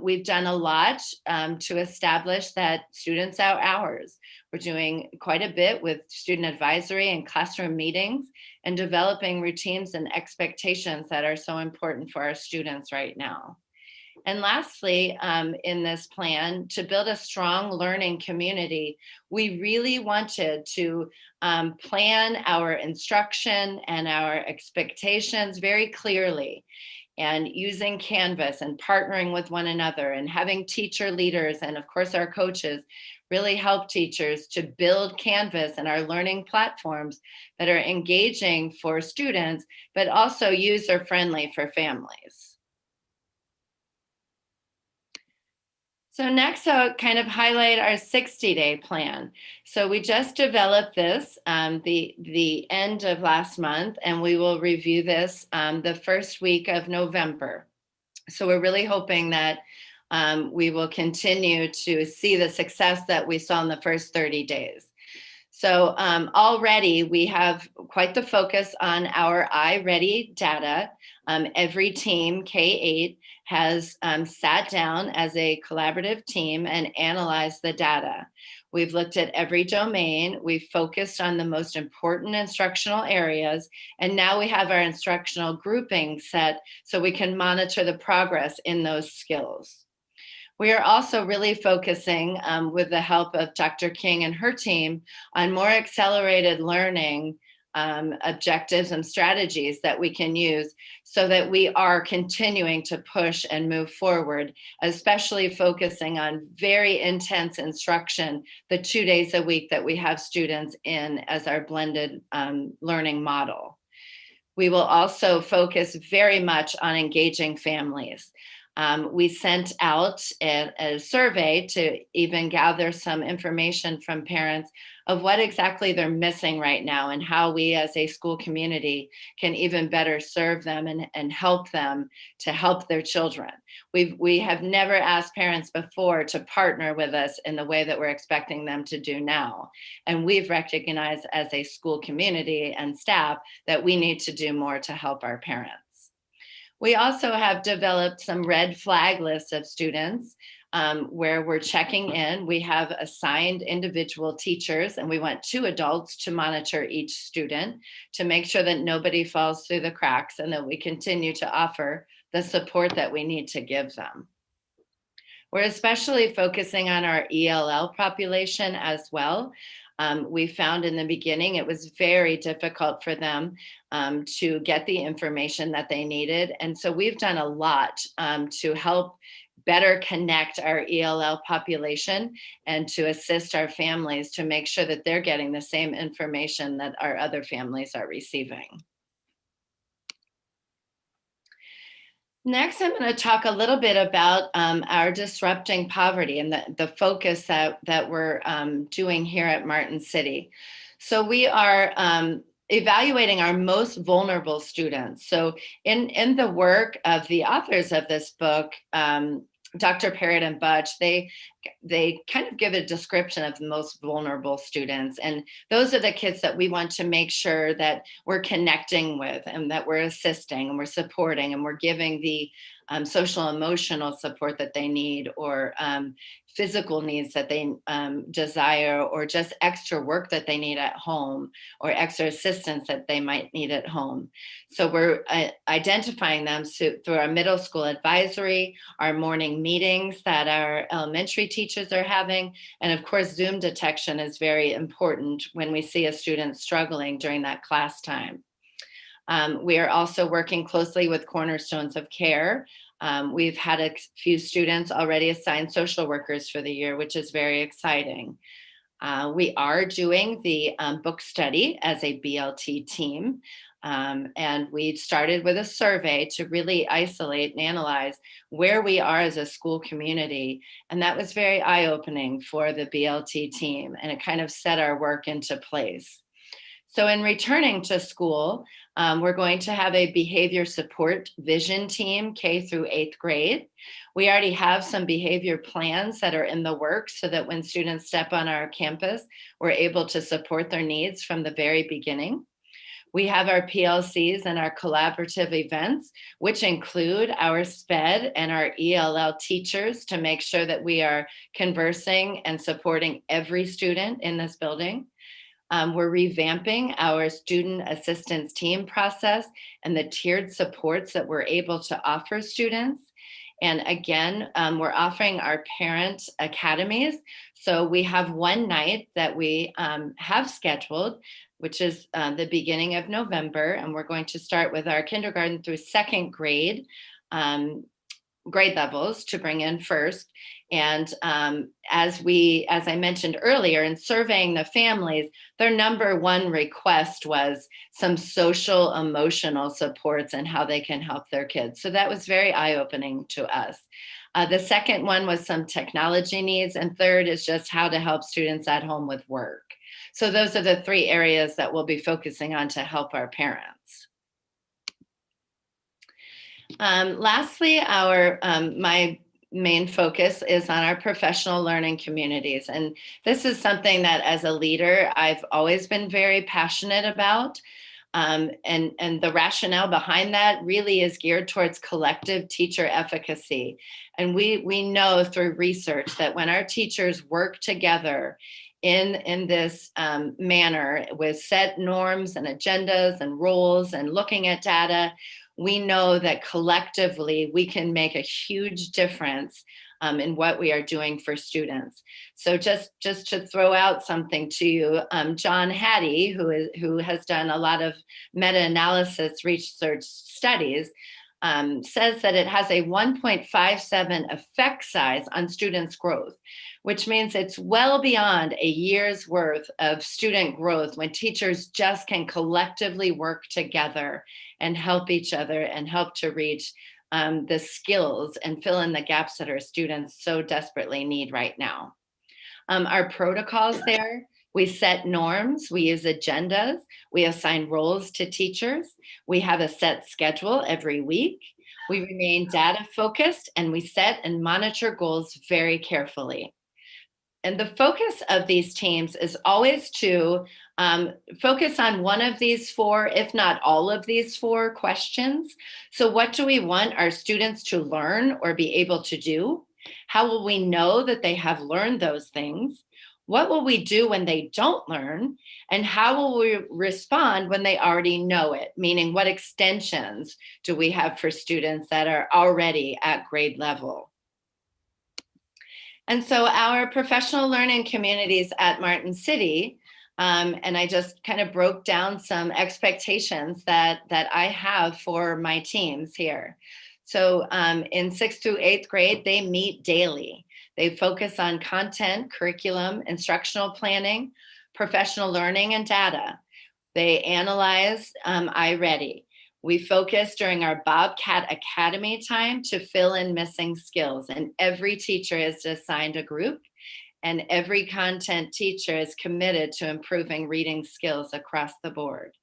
We've done a lot to establish that students out hours. We're doing quite a bit with student advisory and classroom meetings and developing routines and expectations that are so important for our students right now. And lastly, in this plan, to build a strong learning community, we really wanted to plan our instruction and our expectations very clearly, and using Canvas and partnering with one another and having teacher leaders and of course our coaches really help teachers to build Canvas and our learning platforms that are engaging for students, but also user-friendly for families. So next I'll kind of highlight our 60-day plan. So we just developed this the end of last month, and we will review this the first week of November. So we're really hoping that we will continue to see the success that we saw in the first 30 days. So already we have quite the focus on our iReady data. Every team, K-8, has sat down as a collaborative team and analyzed the data. We've looked at every domain, we've focused on the most important instructional areas, and now we have our instructional grouping set so we can monitor the progress in those skills. We are also really focusing with the help of Dr. King and her team on more accelerated learning objectives and strategies that we can use so that we are continuing to push and move forward, especially focusing on very intense instruction the 2 days a week that we have students in as our blended learning model. We will also focus very much on engaging families. We sent out a survey to even gather some information from parents of what exactly they're missing right now and how we as a school community can even better serve them and help them to help their children. We have never asked parents before to partner with us in the way that we're expecting them to do now. And we've recognized as a school community and staff that we need to do more to help our parents. We also have developed some red flag lists of students where we're checking in. We have assigned individual teachers, and we want 2 adults to monitor each student to make sure that nobody falls through the cracks and that we continue to offer the support that we need to give them. We're especially focusing on our ELL population as well. We found in the beginning it was very difficult for them to get the information that they needed. And so we've done a lot to help better connect our ELL population and to assist our families to make sure that they're getting the same information that our other families are receiving. Next, I'm going to talk a little bit about our disrupting poverty and the focus that we're doing here at Martin City. So we are evaluating our most vulnerable students. So in the work of the authors of this book, Dr. Parrott and Butch, they kind of give a description of the most vulnerable students. And those are the kids that we want to make sure that we're connecting with and that we're assisting and we're supporting and we're giving the social emotional support that they need, or physical needs that they desire, or just extra work that they need at home, or extra assistance that they might need at home. So we're identifying them through our middle school advisory, our morning meetings that our elementary teachers are having, and of course Zoom detection is very important when we see a student struggling during that class time. We are also working closely with Cornerstones of Care. We've had a few students already assigned social workers for the year, which is very exciting. We are doing the book study as a BLT team. And we started with a survey to really isolate and analyze where we are as a school community. And that was very eye-opening for the BLT team, and it kind of set our work into place. So in returning to school, we're going to have a behavior support vision team, K through 8th grade. We already have some behavior plans that are in the works so that when students step on our campus, we're able to support their needs from the very beginning. We have our PLCs and our collaborative events, which include our SPED and our ELL teachers to make sure that we are conversing and supporting every student in this building. We're revamping our student assistance team process and the tiered supports that we're able to offer students. And again, we're offering our parent academies. So we have one night that we have scheduled, which is the beginning of November. And we're going to start with our kindergarten through second grade grade levels to bring in first. And as I mentioned earlier, in surveying the families, their number one request was some social emotional supports and how they can help their kids. So that was very eye-opening to us. The second one was some technology needs, and third is just how to help students at home with work. So those are the three areas that we'll be focusing on to help our parents. Lastly, my main focus is on our professional learning communities. And this is something that as a leader, I've always been very passionate about. And the rationale behind that really is geared towards collective teacher efficacy. And we know through research that when our teachers work together in this manner with set norms and agendas and roles and looking at data, we know that collectively we can make a huge difference in what we are doing for students. So just to throw out something to you, John Hattie, who has done a lot of meta-analysis research studies, says that it has a 1.57 effect size on students' growth, which means it's well beyond a year's worth of student growth when teachers just can collectively work together and help each other and help to reach the skills and fill in the gaps that our students so desperately need right now. Our protocols there, we set norms, we use agendas, we assign roles to teachers, we have a set schedule every week, we remain data focused, and we set and monitor goals very carefully. And the focus of these teams is always to focus on one of these four, if not all of these four questions. So what do we want our students to learn or be able to do? How will we know that they have learned those things? What will we do when they don't learn? And how will we respond when they already know it? Meaning, what extensions do we have for students that are already at grade level? And so our professional learning communities at Martin City, and I just kind of broke down some expectations that I have for my teams here. So in 6th through 8th grade, they meet daily. They focus on content, curriculum, instructional planning, professional learning, and data. They analyze iReady. We focus during our Bobcat Academy time to fill in missing skills, and every teacher is assigned a group, and every content teacher is committed to improving reading skills across the board.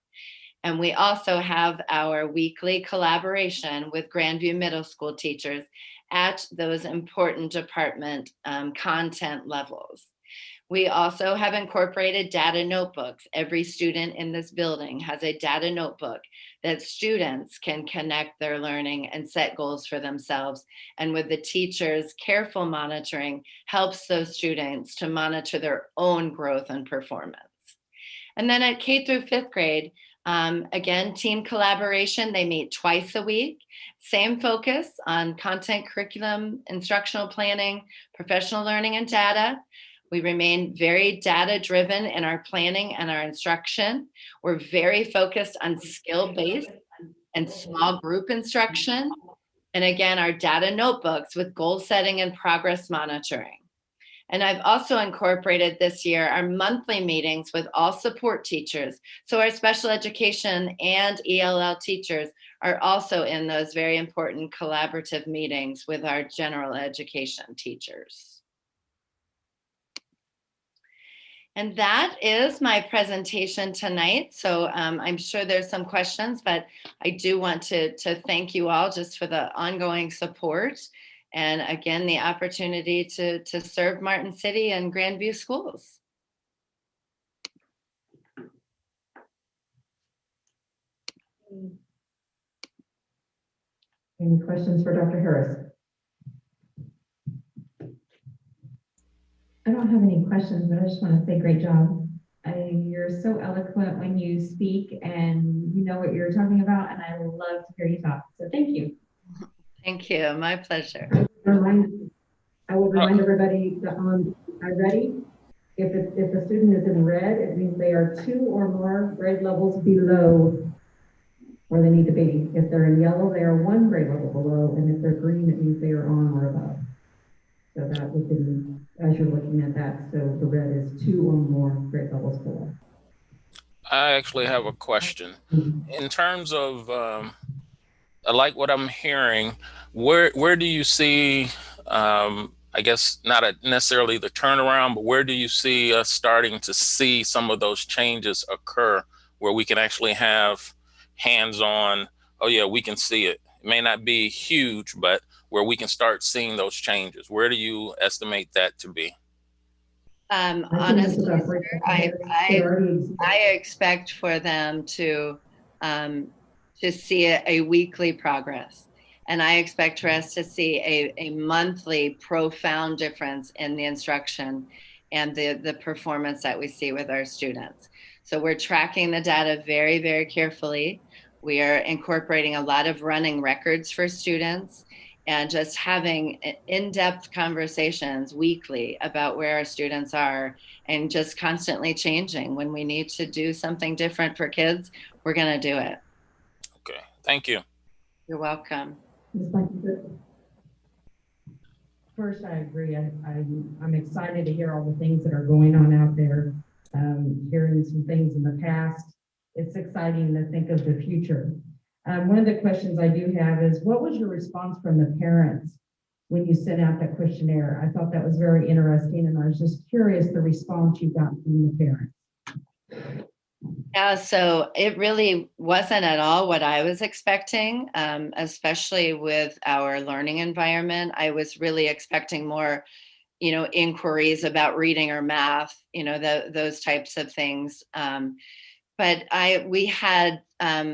And we also have our weekly collaboration with Grandview Middle School teachers at those important department content levels. We also have incorporated data notebooks. Every student in this building has a data notebook that students can connect their learning and set goals for themselves. And with the teachers' careful monitoring, helps those students to monitor their own growth and performance. And then at K through 5th grade, again, team collaboration, they meet twice a week. Same focus on content, curriculum, instructional planning, professional learning, and data. We remain very data-driven in our planning and our instruction. We're very focused on skill-based and small group instruction. And again, our data notebooks with goal setting and progress monitoring. And I've also incorporated this year our monthly meetings with all support teachers. So our special education and ELL teachers are also in those very important collaborative meetings with our general education teachers. And that is my presentation tonight. So I'm sure there's some questions, but I do want to thank you all just for the ongoing support. And again, the opportunity to serve Martin City and Grandview schools. Any questions for Dr. Harris? I don't have any questions, but I just want to say great job. You're so eloquent when you speak and you know what you're talking about, and I love to hear you talk. So thank you. Thank you. My pleasure. I will remind everybody that on ready, if a student is in red, it means they are 2 or more grade levels below where they need to be. If they're in yellow, they are 1 grade level below, and if they're green, it means they are on or above. So that would be, as you're looking at that, so the red is 2 or more grade levels below. I actually have a question. In terms of, I like what I'm hearing. Where do you see, I guess not necessarily the turnaround, but where do you see us starting to see some of those changes occur where we can actually have hands-on, oh yeah, we can see it. It may not be huge, but where we can start seeing those changes. Where do you estimate that to be? Honestly, sir, I expect for them to see a weekly progress. And I expect for us to see a monthly profound difference in the instruction and the performance that we see with our students. So we're tracking the data very, very carefully. We are incorporating a lot of running records for students and just having in-depth conversations weekly about where our students are and just constantly changing. When we need to do something different for kids, we're going to do it. Okay, thank you. You're welcome. First, I agree. I'm excited to hear all the things that are going on out there. Hearing some things in the past, it's exciting to think of the future. One of the questions I do have is, what was your response from the parents when you sent out that questionnaire? I thought that was very interesting, and I was just curious the response you got from the parents. Yeah, so it really wasn't at all what I was expecting, especially with our learning environment. I was really expecting more, inquiries about reading or math, those types of things. But we had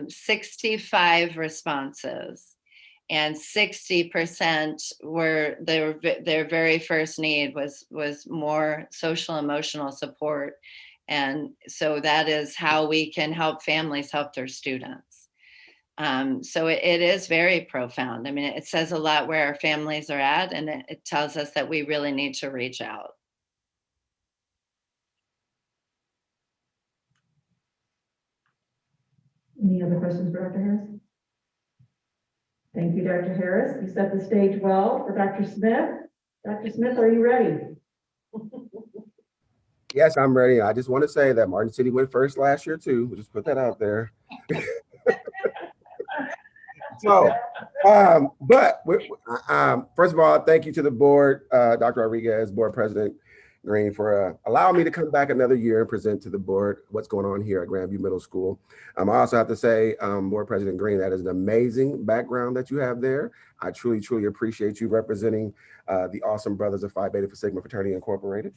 65 responses, and 60% were their very first need was more social emotional support. And so that is how we can help families help their students. So it is very profound. I mean, it says a lot where our families are at, and it tells us that we really need to reach out. Any other questions for Dr. Harris? Thank you, Dr. Harris. You set the stage well for Dr. Smith. Dr. Smith, are you ready? Yes, I'm ready. I just want to say that Martin City went first last year too. We'll just put that out there. So, first of all, thank you to the board, Dr. Rodriguez, board president Green, for allowing me to come back another year and present to the board what's going on here at Grandview Middle School. I also have to say, board president Green, that is an amazing background that you have there. I truly, truly appreciate you representing the awesome Brothers of Phi Beta Sigma Fraternity Incorporated.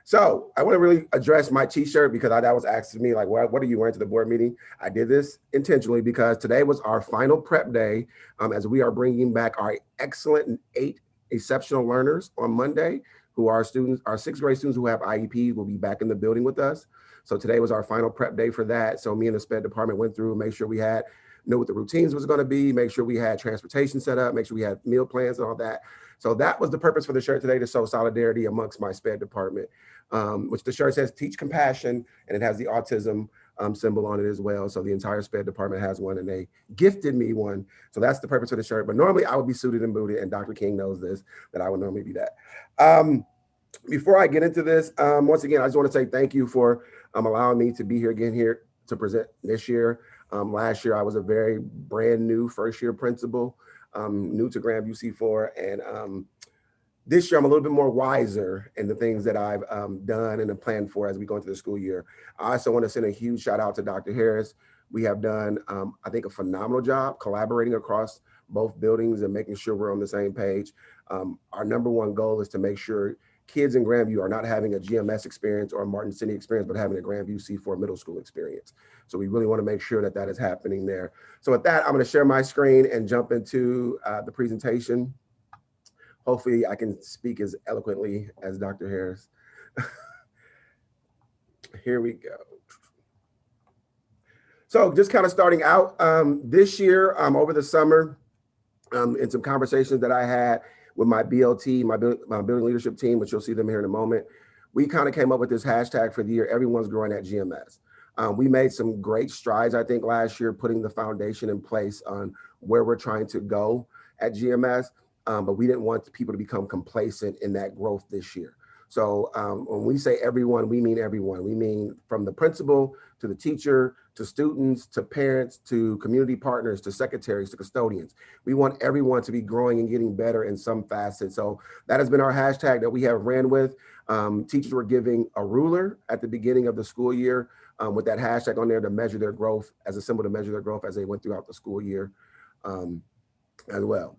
So I want to really address my t-shirt because that was asked to me, like, what are you wearing to the board meeting? I did this intentionally because today was our final prep day as we are bringing back our excellent and 8 exceptional learners on Monday, who are students, our 6th grade students who have IEPs will be back in the building with us. So today was our final prep day for that. So me and the SPED department went through and made sure we knew what the routines was going to be, make sure we had transportation set up, make sure we had meal plans and all that. So that was the purpose for the shirt today, to show solidarity amongst my SPED department, which the shirt says teach compassion, and it has the autism symbol on it as well. So the entire SPED department has one, and they gifted me one. So that's the purpose of the shirt. But normally I would be suited and booted, and Dr. King knows this, that I would normally be that. Before I get into this, once again, I just want to say thank you for allowing me to be here again here to present this year. Last year, I was a very brand new first-year principal, new to Grandview C4, and this year I'm a little bit more wiser in the things that I've done and have planned for as we go into the school year. I also want to send a huge shout out to Dr. Harris. We have done, I think, a phenomenal job collaborating across both buildings and making sure we're on the same page. Our number one goal is to make sure kids in Grandview are not having a GMS experience or a Martin City experience, but having a Grandview C4 middle school experience. So we really want to make sure that that is happening there. So with that, I'm going to share my screen and jump into the presentation. Hopefully I can speak as eloquently as Dr. Harris. Here we go. So just kind of starting out this year, over the summer, in some conversations that I had with my BLT, my building leadership team, which you'll see them here in a moment, we kind of came up with this hashtag for the year, everyone's growing at GMS. We made some great strides, I think, last year, putting the foundation in place on where we're trying to go at GMS, but we didn't want people to become complacent in that growth this year. So when we say everyone, we mean everyone. We mean from the principal to the teacher, to students, to parents, to community partners, to secretaries, to custodians. We want everyone to be growing and getting better in some facet. So that has been our hashtag that we have ran with. Teachers were giving a ruler at the beginning of the school year with that hashtag on there to measure their growth, as a symbol to measure their growth as they went throughout the school year as well.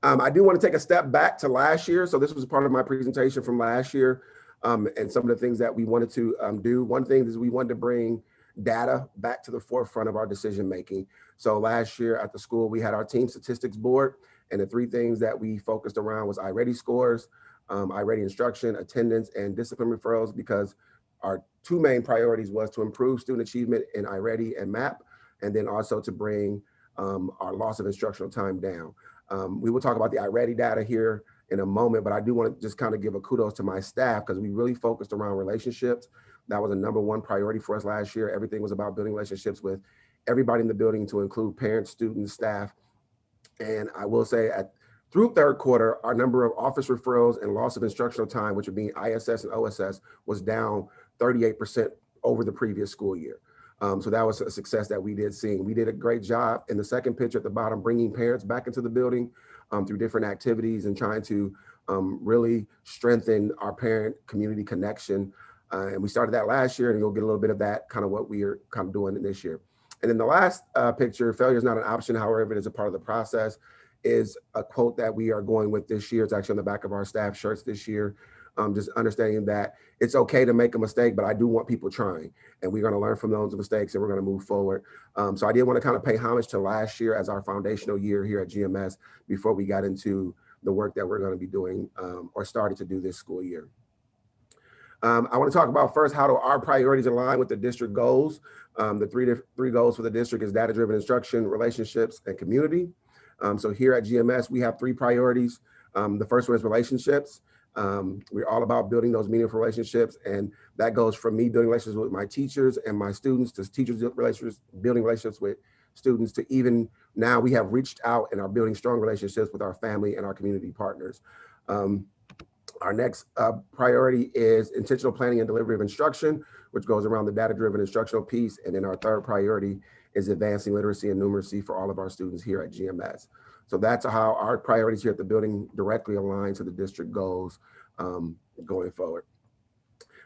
I do want to take a step back to last year. So this was part of my presentation from last year and some of the things that we wanted to do. One thing is we wanted to bring data back to the forefront of our decision making. So last year at the school, we had our team statistics board, and the three things that we focused around was iReady scores, iReady instruction, attendance, and discipline referrals, because our two main priorities was to improve student achievement in iReady and MAP, and then also to bring our loss of instructional time down. We will talk about the iReady data here in a moment, but I do want to just kind of give a kudos to my staff because we really focused around relationships. That was a #1 priority for us last year. Everything was about building relationships with everybody in the building, to include parents, students, staff. And I will say through third quarter, our number of office referrals and loss of instructional time, which would be ISS and OSS, was down 38% over the previous school year. So that was a success that we did see. We did a great job in the second picture at the bottom, bringing parents back into the building through different activities and trying to really strengthen our parent community connection. And we started that last year, and you'll get a little bit of that, kind of what we are kind of doing this year. And then the last picture, failure is not an option, however, it is a part of the process, is a quote that we are going with this year. It's actually on the back of our staff shirts this year. Just understanding that it's okay to make a mistake, but I do want people trying, and we're going to learn from those mistakes and we're going to move forward. So I did want to kind of pay homage to last year as our foundational year here at GMS before we got into the work that we're going to be doing or started to do this school year. I want to talk about first, how do our priorities align with the district goals? The three goals for the district is data-driven instruction, relationships, and community. So here at GMS, we have 3 priorities. The first one is relationships. We're all about building those meaningful relationships, and that goes from me building relationships with my teachers and my students, to teachers building relationships with students, to even now we have reached out and are building strong relationships with our family and our community partners. Our next priority is intentional planning and delivery of instruction, which goes around the data-driven instructional piece. And then our third priority is advancing literacy and numeracy for all of our students here at GMS. So that's how our priorities here at the building directly align to the district goals going forward.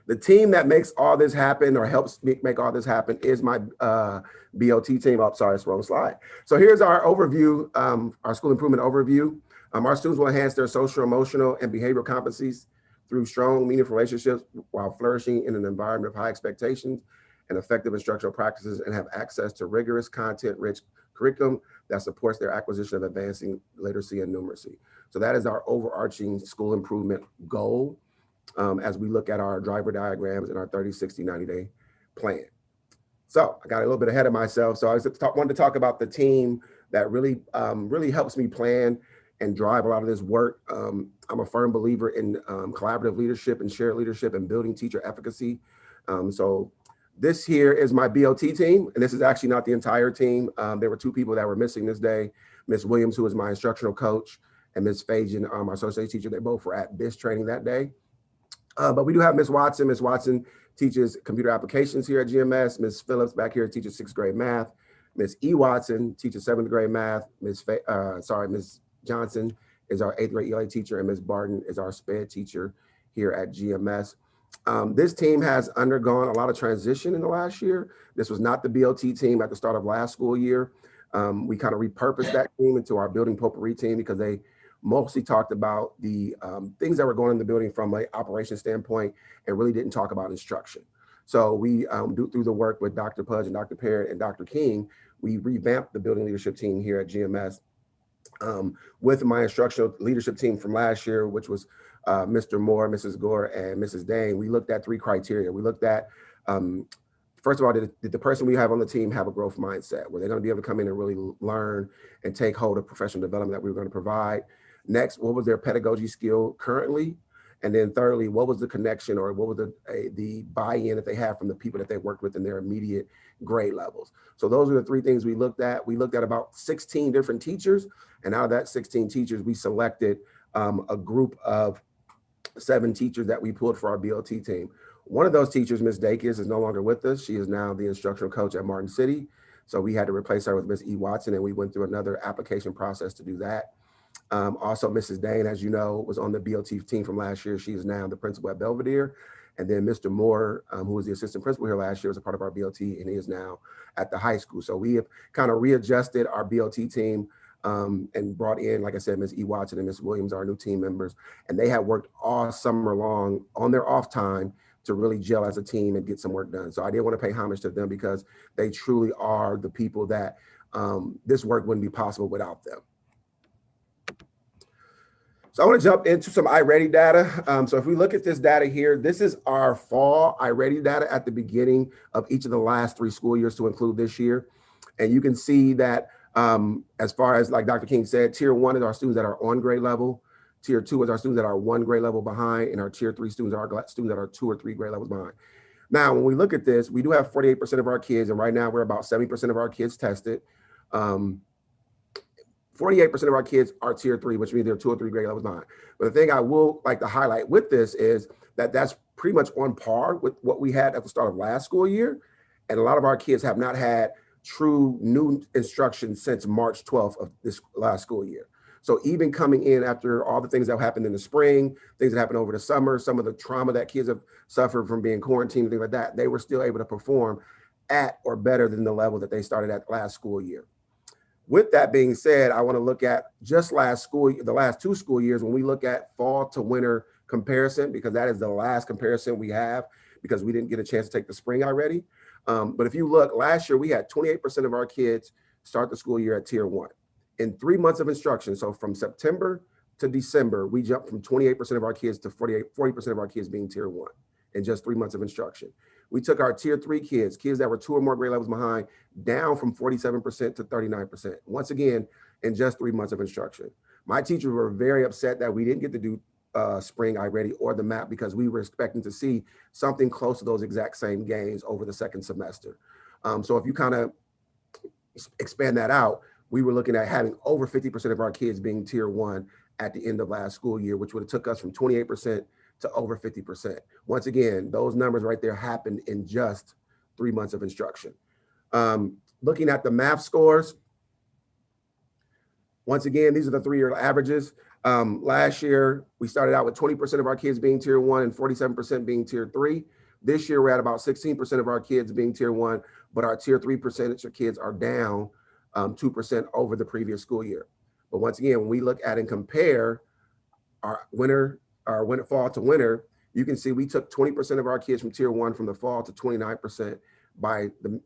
The team that makes all this happen, or helps make all this happen, is my BOT team. Oh, sorry, it's the wrong slide. So here's our overview, our school improvement overview. Our students will enhance their social, emotional, and behavioral competencies through strong, meaningful relationships while flourishing in an environment of high expectations and effective instructional practices, and have access to rigorous, content-rich curriculum that supports their acquisition of advancing literacy and numeracy. So that is our overarching school improvement goal as we look at our driver diagrams and our 30, 60, 90-day plan. So I got a little bit ahead of myself. So I wanted to talk about the team that really, really helps me plan and drive a lot of this work. I'm a firm believer in collaborative leadership and shared leadership and building teacher efficacy. So this here is my BOT team, and this is actually not the entire team. There were 2 people that were missing this day. Ms. Williams, who is my instructional coach, and Ms. Fajan, our associate teacher. They both were at BIS training that day. But we do have Ms. Watson. Ms. Watson teaches computer applications here at GMS. Ms. Phillips back here teaches 6th grade math. Ms. E. Watson teaches 7th grade math. Ms. Johnson is our 8th grade ELA teacher, and Ms. Barton is our SPED teacher here at GMS. This team has undergone a lot of transition in the last year. This was not the BOT team at the start of last school year. We kind of repurposed that team into our building potpourri team because they mostly talked about the things that were going in the building from an operation standpoint and really didn't talk about instruction. So we, through the work with Dr. Pudge and Dr. Parrott and Dr. King, we revamped the building leadership team here at GMS with my instructional leadership team from last year, which was Mr. Moore, Mrs. Gore, and Mrs. Dane. We looked at 3 criteria. We looked at, first of all, did the person we have on the team have a growth mindset? Were they going to be able to come in and really learn and take hold of professional development that we were going to provide? Next, what was their pedagogy skill currently? And then thirdly, what was the connection or what was the buy-in that they had from the people that they worked with in their immediate grade levels? So those are the 3 things we looked at. We looked at about 16 different teachers. And out of that 16 teachers, we selected a group of 7 teachers that we pulled for our BOT team. One of those teachers, Ms. Dakis, is no longer with us. She is now the instructional coach at Martin City. So we had to replace her with Ms. E. Watson, and we went through another application process to do that. Also, Mrs. Dane, as you know, was on the BOT team from last year. She is now the principal at Belvedere. And then Mr. Moore, who was the assistant principal here last year, was a part of our BOT, and he is now at the high school. So we have kind of readjusted our BOT team and brought in, like I said, Ms. E. Watson and Ms. Williams, our new team members. And they have worked all summer long on their off time to really gel as a team and get some work done. So I did want to pay homage to them because they truly are the people that this work wouldn't be possible without them. So I want to jump into some iReady data. So if we look at this data here, this is our fall iReady data at the beginning of each of the last 3 school years to include this year. And you can see that as far as, like Dr. King said, tier 1 is our students that are on grade level. Tier 2 is our students that are 1 grade level behind, and our tier 3 students are our students that are 2 or 3 grade levels behind. Now, when we look at this, we do have 48% of our kids, and right now we're about 70% of our kids tested. 48% of our kids are tier 3, which means they're 2 or 3 grade levels behind. But the thing I will like to highlight with this is that that's pretty much on par with what we had at the start of last school year. And a lot of our kids have not had true new instruction since March 12th of this last school year. So even coming in after all the things that happened in the spring, things that happened over the summer, some of the trauma that kids have suffered from being quarantined and things like that, they were still able to perform at or better than the level that they started at last school year. With that being said, I want to look at just the last 2 school years when we look at fall to winter comparison, because that is the last comparison we have because we didn't get a chance to take the spring already. But if you look, last year we had 28% of our kids start the school year at tier 1. In 3 months of instruction, so from September to December, we jumped from 28% of our kids to 40% of our kids being tier 1 in just 3 months of instruction. We took our tier 3 kids that were 2 or more grade levels behind, down from 47% to 39%. Once again, in just 3 months of instruction. My teachers were very upset that we didn't get to do spring iReady or the map because we were expecting to see something close to those exact same gains over the second semester. So if you kind of expand that out, we were looking at having over 50% of our kids being tier 1 at the end of last school year, which would have took us from 28% to over 50%. Once again, those numbers right there happened in just 3 months of instruction. Looking at the math scores, once again, these are the 3-year averages. Last year, we started out with 20% of our kids being tier 1 and 47% being tier 3. This year, we're at about 16% of our kids being tier 1, but our tier 3 percentage of kids are down 2% over the previous school year. But once again, when we look at and compare our fall to winter, you can see we took 20% of our kids from tier 1 from the fall to 29% by the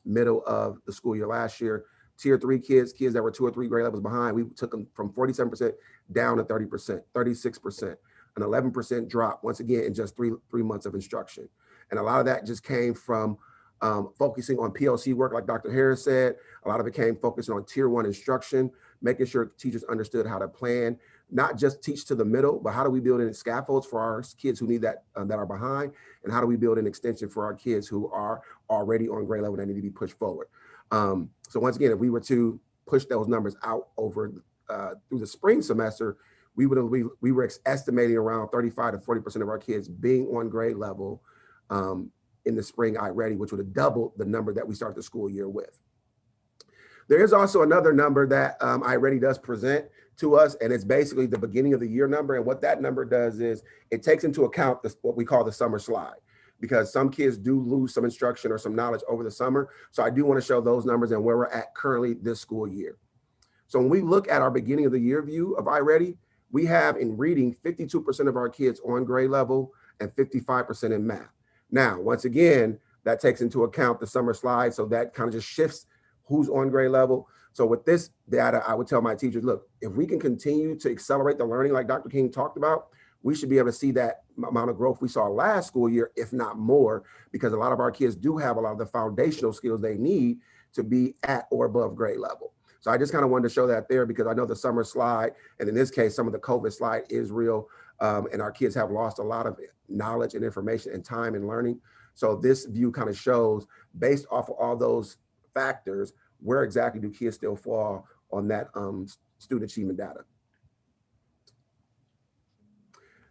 middle of the school year last year. Tier 3 kids that were 2 or 3 grade levels behind, we took them from 47% down to 30%, 36%, an 11% drop, once again, in just three months of instruction. And a lot of that just came from focusing on PLC work, like Dr. Harris said. A lot of it came focusing on tier 1 instruction, making sure teachers understood how to plan, not just teach to the middle, but how do we build in scaffolds for our kids who need that, that are behind, and how do we build an extension for our kids who are already on grade level that need to be pushed forward. So once again, if we were to push those numbers out over through the spring semester, we were estimating around 35 to 40% of our kids being on grade level in the spring iReady, which would have doubled the number that we start the school year with. There is also another number that iReady does present to us, and it's basically the beginning of the year number. And what that number does is it takes into account what we call the summer slide, because some kids do lose some instruction or some knowledge over the summer. So I do want to show those numbers and where we're at currently this school year. So when we look at our beginning of the year view of iReady, we have in reading 52% of our kids on grade level and 55% in math. Now, once again, that takes into account the summer slide. So that kind of just shifts who's on grade level. So with this data, I would tell my teachers, look, if we can continue to accelerate the learning like Dr. King talked about, we should be able to see that amount of growth we saw last school year, if not more, because a lot of our kids do have a lot of the foundational skills they need to be at or above grade level. So I just kind of wanted to show that there because I know the summer slide, and in this case, some of the COVID slide is real, and our kids have lost a lot of knowledge and information and time in learning. So this view kind of shows, based off of all those factors, where exactly do kids still fall on that student achievement data.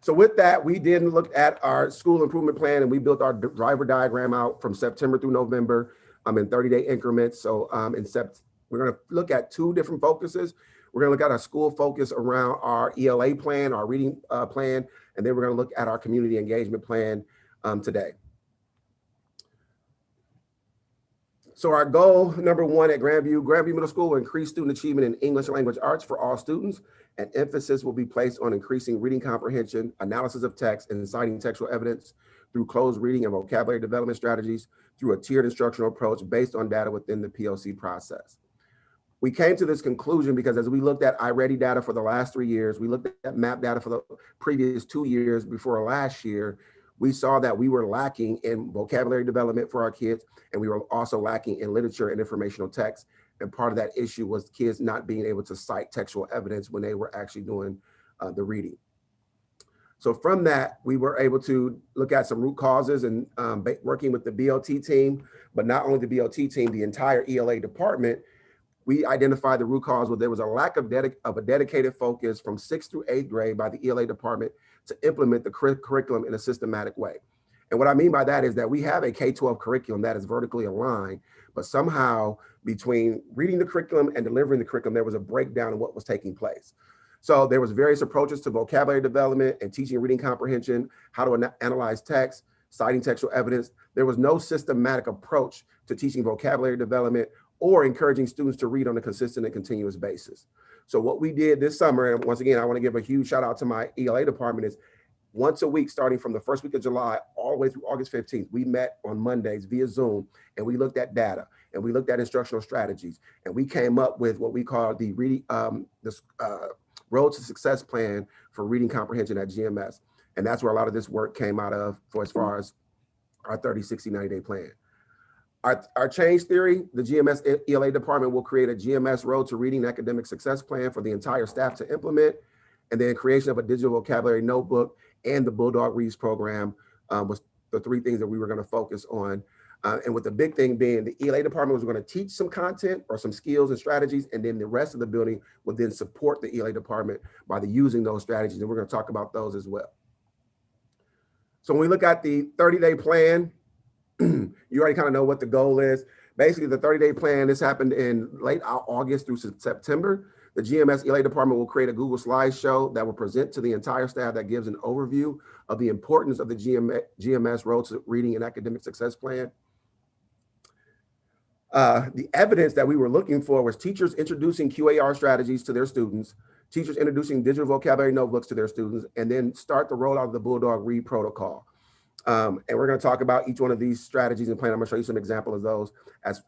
So with that, we did look at our school improvement plan and we built our driver diagram out from September through November in 30-day increments. So we're going to look at two different focuses. We're going to look at our school focus around our ELA plan, our reading plan, and then we're going to look at our community engagement plan today. So our goal, number one at Grandview Middle School will increase student achievement in English language arts for all students, and emphasis will be placed on increasing reading comprehension, analysis of text, and citing textual evidence through closed reading and vocabulary development strategies through a tiered instructional approach based on data within the POC process. We came to this conclusion because as we looked at iReady data for the last 3 years, we looked at MAP data for the previous 2 years before last year, we saw that we were lacking in vocabulary development for our kids, and we were also lacking in literature and informational text. And part of that issue was kids not being able to cite textual evidence when they were actually doing the reading. So from that, we were able to look at some root causes and working with the BOT team, but not only the BOT team, the entire ELA department, we identified the root cause where there was a lack of a dedicated focus from 6th through 8th grade by the ELA department to implement the curriculum in a systematic way. And what I mean by that is that we have a K-12 curriculum that is vertically aligned, but somehow between reading the curriculum and delivering the curriculum, there was a breakdown in what was taking place. So there was various approaches to vocabulary development and teaching reading comprehension, how to analyze text, citing textual evidence. There was no systematic approach to teaching vocabulary development or encouraging students to read on a consistent and continuous basis. So what we did this summer, and once again, I want to give a huge shout out to my ELA department, is once a week, starting from the first week of July, all the way through August 15th, we met on Mondays via Zoom, and we looked at data, and we looked at instructional strategies, and we came up with what we call the Road to Success plan for reading comprehension at GMS. And that's where a lot of this work came out of for as far as our 30, 60, 90-day plan. Our change theory, the GMS ELA department will create a GMS Road to Reading Academic Success plan for the entire staff to implement, and then creation of a digital vocabulary notebook and the Bulldog Reads program was the 3 things that we were going to focus on. And with the big thing being the ELA department was going to teach some content or some skills and strategies, and then the rest of the building would then support the ELA department by using those strategies. And we're going to talk about those as well. So when we look at the 30-day plan, you already kind of know what the goal is. Basically, the 30-day plan, this happened in late August through September. The GMS ELA department will create a Google slideshow that will present to the entire staff that gives an overview of the importance of the GMS Road to Reading and Academic Success plan. The evidence that we were looking for was teachers introducing QAR strategies to their students, teachers introducing digital vocabulary notebooks to their students, and then start the rollout of the Bulldog Read protocol. And we're going to talk about each one of these strategies and plan. I'm going to show you some examples of those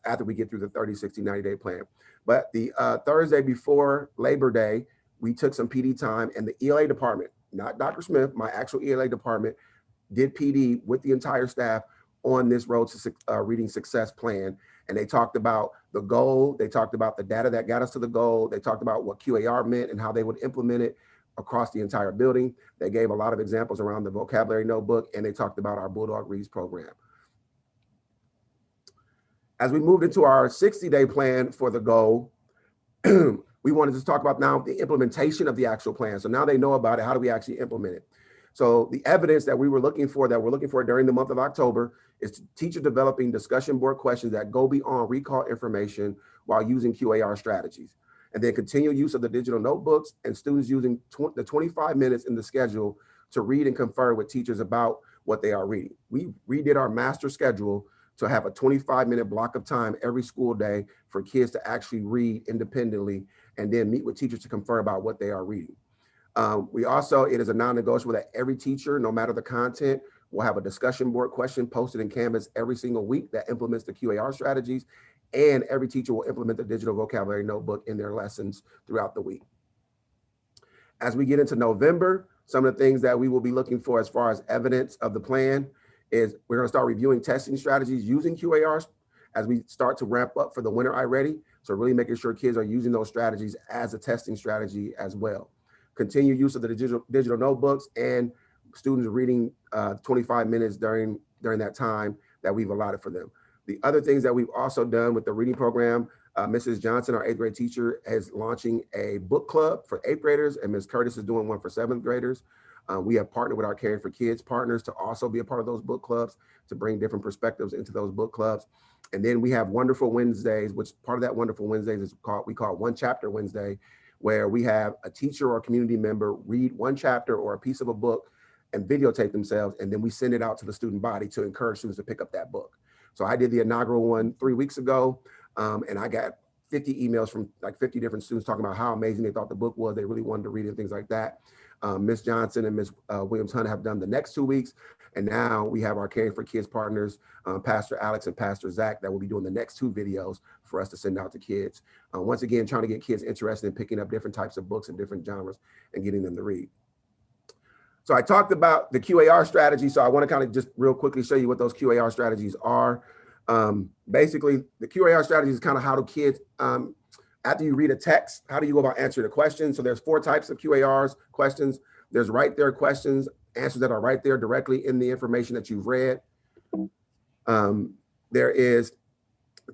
after we get through the 30, 60, 90-day plan. But the Thursday before Labor Day, we took some PD time, and the ELA department, not Dr. Smith, my actual ELA department, did PD with the entire staff on this Road to Reading Success plan. And they talked about the goal. They talked about the data that got us to the goal. They talked about what QAR meant and how they would implement it across the entire building. They gave a lot of examples around the vocabulary notebook, and they talked about our Bulldog Reads program. As we moved into our 60-day plan for the goal, we wanted to talk about now the implementation of the actual plan. So now they know about it, how do we actually implement it? So the evidence that we're looking for during the month of October is teacher developing discussion board questions that go beyond recall information while using QAR strategies. And then continue use of the digital notebooks and students using the 25 minutes in the schedule to read and confer with teachers about what they are reading. We redid our master schedule to have a 25-minute block of time every school day for kids to actually read independently and then meet with teachers to confer about what they are reading. It is a non-negotiable that every teacher, no matter the content, will have a discussion board question posted in Canvas every single week that implements the QAR strategies, and every teacher will implement the digital vocabulary notebook in their lessons throughout the week. As we get into November, some of the things that we will be looking for as far as evidence of the plan is we're going to start reviewing testing strategies using QARs as we start to ramp up for the winter iReady. So really making sure kids are using those strategies as a testing strategy as well. Continue use of the digital notebooks and students reading 25 minutes during that time that we've allotted for them. The other things that we've also done with the reading program, Mrs. Johnson, our 8th grade teacher, is launching a book club for 8th graders, and Ms. Curtis is doing one for 7th graders. We have partnered with our Caring for Kids partners to also be a part of those book clubs, to bring different perspectives into those book clubs. And then we have Wonderful Wednesdays, which part of that Wonderful Wednesdays is we call One Chapter Wednesday, where we have a teacher or a community member read one chapter or a piece of a book and videotape themselves, and then we send it out to the student body to encourage students to pick up that book. So I did the inaugural one 3 weeks ago, and I got 50 emails from like 50 different students talking about how amazing they thought the book was. They really wanted to read it and things like that. Ms. Johnson and Ms. Williams-Hunt have done the next 2 weeks. And now we have our Caring for Kids partners, Pastor Alex and Pastor Zach, that will be doing the next 2 videos for us to send out to kids. Once again, trying to get kids interested in picking up different types of books and different genres and getting them to read. So I talked about the QAR strategy. So I want to kind of just real quickly show you what those QAR strategies are. Basically, the QAR strategy is kind of how do kids, after you read a text, how do you go about answering a question? So there's 4 types of QARs questions. There's right there questions, answers that are right there directly in the information that you've read. There is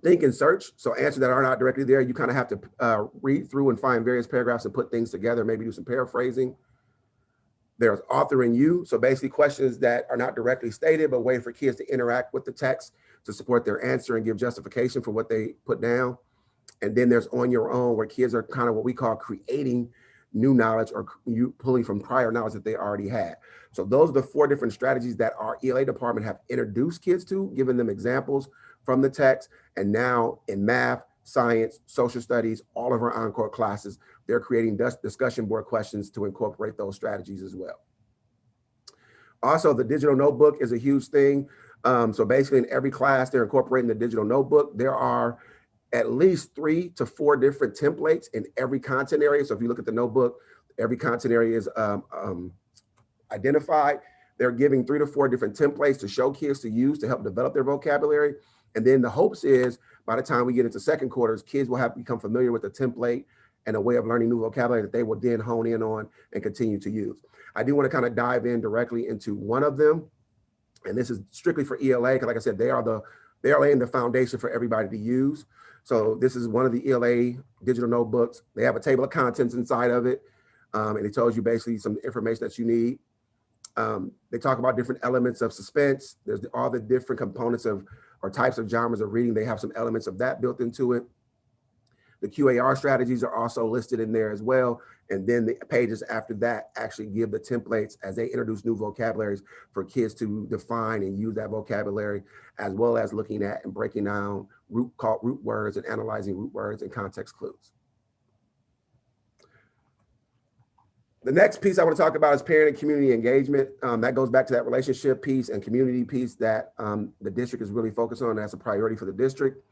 think and search. So answers that are not directly there, you kind of have to read through and find various paragraphs and put things together, maybe do some paraphrasing. There's author and you. So basically questions that are not directly stated, but waiting for kids to interact with the text to support their answer and give justification for what they put down. And then there's on your own, where kids are kind of what we call creating new knowledge, or you pulling from prior knowledge that they already had. So those are the 4 different strategies that our ELA department have introduced kids to, giving them examples from the text. And now in math, science, social studies, all of our encore classes, they're creating discussion board questions to incorporate those strategies as well. Also, the digital notebook is a huge thing. So basically in every class, they're incorporating the digital notebook. There are at least 3 to 4 different templates in every content area. So if you look at the notebook, every content area is identified. They're giving 3 to 4 different templates to show kids to use to help develop their vocabulary. And then the hopes is by the time we get into second quarters, kids will have become familiar with the template and a way of learning new vocabulary that they will then hone in on and continue to use. I do want to kind of dive in directly into one of them. And this is strictly for ELA, because like I said, they are laying the foundation for everybody to use. So this is one of the ELA digital notebooks. They have a table of contents inside of it. And it tells you basically some information that you need. They talk about different elements of suspense. There's all the different components of or types of genres of reading. They have some elements of that built into it. The QAR strategies are also listed in there as well. And then the pages after that actually give the templates as they introduce new vocabularies for kids to define and use that vocabulary, as well as looking at and breaking down root words and analyzing root words and context clues. The next piece I want to talk about is parent and community engagement. That goes back to that relationship piece and community piece that the district is really focused on. That's a priority for the district.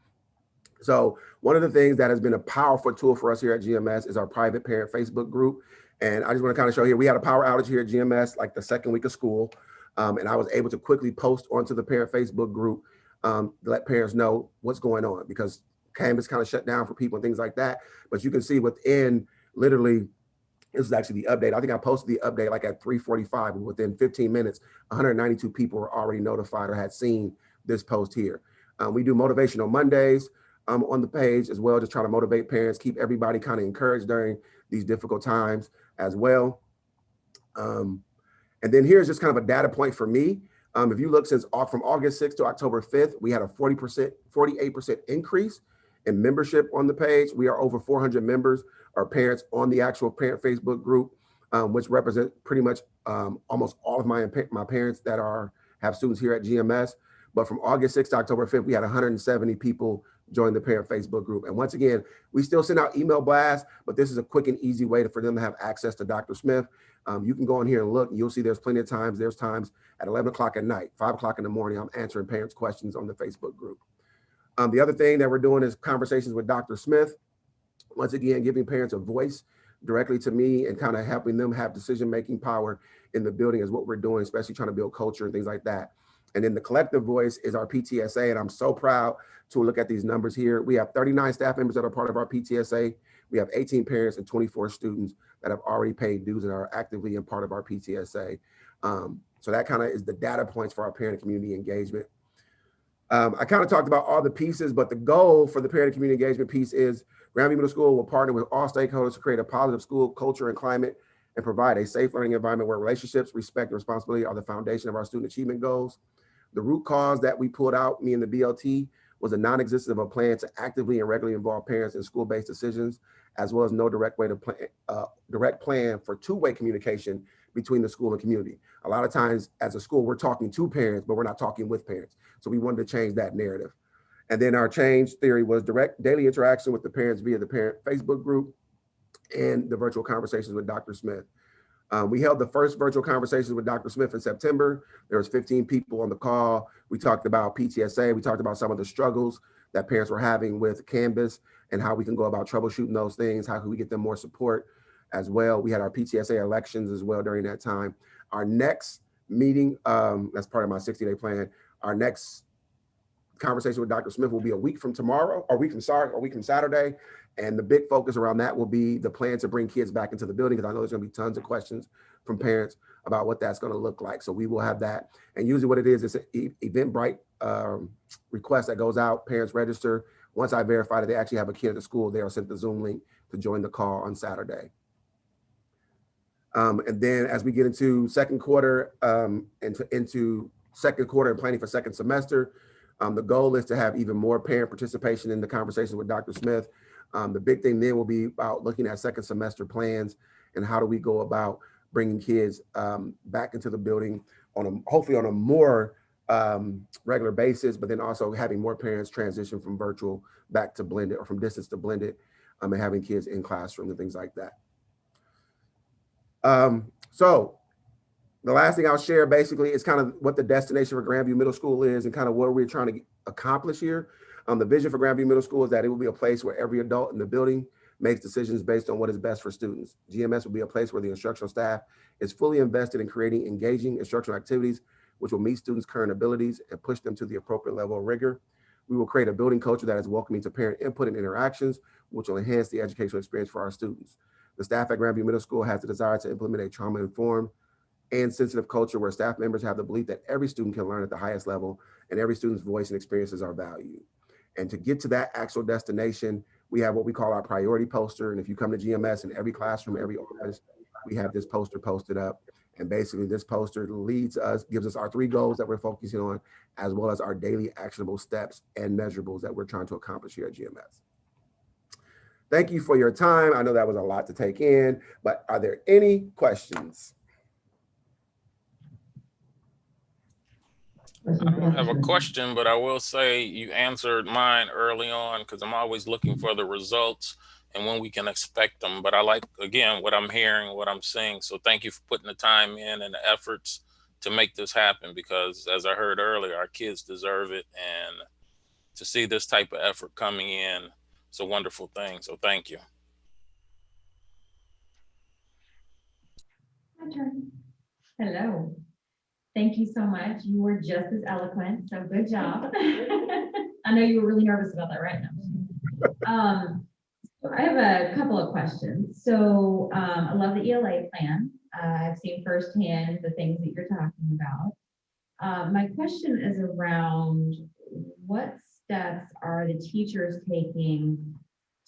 So one of the things that has been a powerful tool for us here at GMS is our private parent Facebook group. And I just want to kind of show here, we had a power outage here at GMS like the second week of school. And I was able to quickly post onto the parent Facebook group to let parents know what's going on, because Canvas kind of shut down for people and things like that. But you can see within literally, this is actually the update. I think I posted the update like at 3:45, and within 15 minutes, 192 people were already notified or had seen this post here. We do motivational Mondays on the page as well, just trying to motivate parents, keep everybody kind of encouraged during these difficult times as well. And then here's just kind of a data point for me. If you look from August 6th to October 5th, we had a 48% increase in membership on the page. We are over 400 members or parents on the actual parent Facebook group, which represent pretty much almost all of my parents that have students here at GMS. But from August 6th to October 5th, we had 170 people join the parent Facebook group. And once again, we still send out email blasts, but this is a quick and easy way for them to have access to Dr. Smith. You can go in here and look, and you'll see there's plenty of times. There's times at 11 o'clock at night, 5 o'clock in the morning, I'm answering parents' questions on the Facebook group. The other thing that we're doing is conversations with Dr. Smith. Once again, giving parents a voice directly to me and kind of helping them have decision-making power in the building is what we're doing, especially trying to build culture and things like that. And then the collective voice is our PTSA, and I'm so proud to look at these numbers here. We have 39 staff members that are part of our PTSA. We have 18 parents and 24 students that have already paid dues and are actively in part of our PTSA. So that kind of is the data points for our parent and community engagement. I kind of talked about all the pieces, but the goal for the parent and community engagement piece is Grandview Middle School will partner with all stakeholders to create a positive school culture and climate and provide a safe learning environment where relationships, respect, and responsibility are the foundation of our student achievement goals. The root cause that we pulled out, me and the BLT, was the non-existence of a plan to actively and regularly involve parents in school-based decisions, as well as no direct plan for two-way communication between the school and community. A lot of times as a school, we're talking to parents, but we're not talking with parents. So we wanted to change that narrative. And then our change theory was direct daily interaction with the parents via the parent Facebook group and the virtual conversations with Dr. Smith. We held the first virtual conversations with Dr. Smith in September. There was 15 people on the call. We talked about PTSA. We talked about some of the struggles that parents were having with Canvas and how we can go about troubleshooting those things. How can we get them more support as well? We had our PTSA elections as well during that time. Our next meeting, that's part of my 60-day plan. Our next conversation with Dr. Smith will be a week from Saturday. And the big focus around that will be the plan to bring kids back into the building, because I know there's going to be tons of questions from parents about what that's going to look like. So we will have that. And usually what it is an Eventbrite request that goes out, parents register. Once I verify that they actually have a kid at the school, they are sent the Zoom link to join the call on Saturday. And then as we get into second quarter into second quarter and planning for second semester, the goal is to have even more parent participation in the conversation with Dr. Smith. The big thing then will be about looking at second semester plans and how do we go about bringing kids back into the building hopefully on a more regular basis, but then also having more parents transition from virtual back to blended or from distance to blended, and having kids in classrooms and things like that. So the last thing I'll share basically is kind of what the destination for Grandview Middle School is and kind of what we're trying to accomplish here. The vision for Grandview Middle School is that it will be a place where every adult in the building makes decisions based on what is best for students. GMS will be a place where the instructional staff is fully invested in creating engaging instructional activities, which will meet students' current abilities and push them to the appropriate level of rigor. We will create a building culture that is welcoming to parent input and interactions, which will enhance the educational experience for our students. The staff at Grandview Middle School has the desire to implement a trauma-informed and sensitive culture where staff members have the belief that every student can learn at the highest level and every student's voice and experiences are valued. And to get to that actual destination, we have what we call our priority poster. And if you come to GMS, in every classroom, every office, we have this poster posted up. And basically this poster gives us our 3 goals that we're focusing on, as well as our daily actionable steps and measurables that we're trying to accomplish here at GMS. Thank you for your time. I know that was a lot to take in, but are there any questions? I don't have a question, but I will say you answered mine early on, because I'm always looking for the results and when we can expect them. But I like, again, what I'm hearing, what I'm seeing. So thank you for putting the time in and the efforts to make this happen, because as I heard earlier, our kids deserve it. And to see this type of effort coming in, it's a wonderful thing. So thank you. My turn. Hello. Thank you so much. You were just as eloquent, so good job. I know you were really nervous about that right now. So I have a couple of questions. So I love the ELA plan. I've seen firsthand the things that you're talking about. My question is around what steps are the teachers taking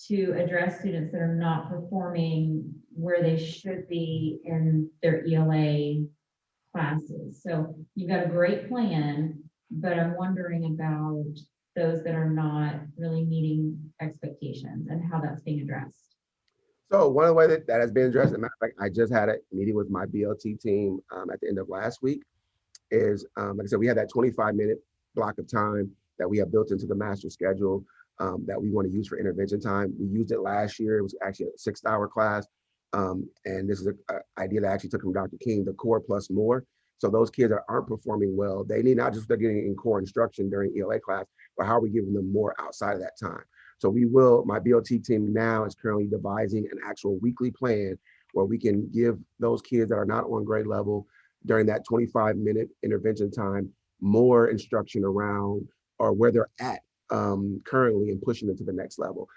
to address students that are not performing where they should be in their ELA classes? So you've got a great plan, but I'm wondering about those that are not really meeting expectations and how that's being addressed. So one of the ways that has been addressed, as a matter of fact, I just had a meeting with my BLT team at the end of last week, is like I said, we had that 25-minute block of time that we have built into the master schedule that we want to use for intervention time. We used it last year. It was actually a 6-hour class. And this is an idea that I actually took from Dr. King, the core plus more. So those kids that aren't performing well, they need not just they're getting in core instruction during ELA class, but how are we giving them more outside of that time? So my BOT team now is currently devising an actual weekly plan where we can give those kids that are not on grade level during that 25-minute intervention time more instruction around or where they're at currently and pushing them to the next level.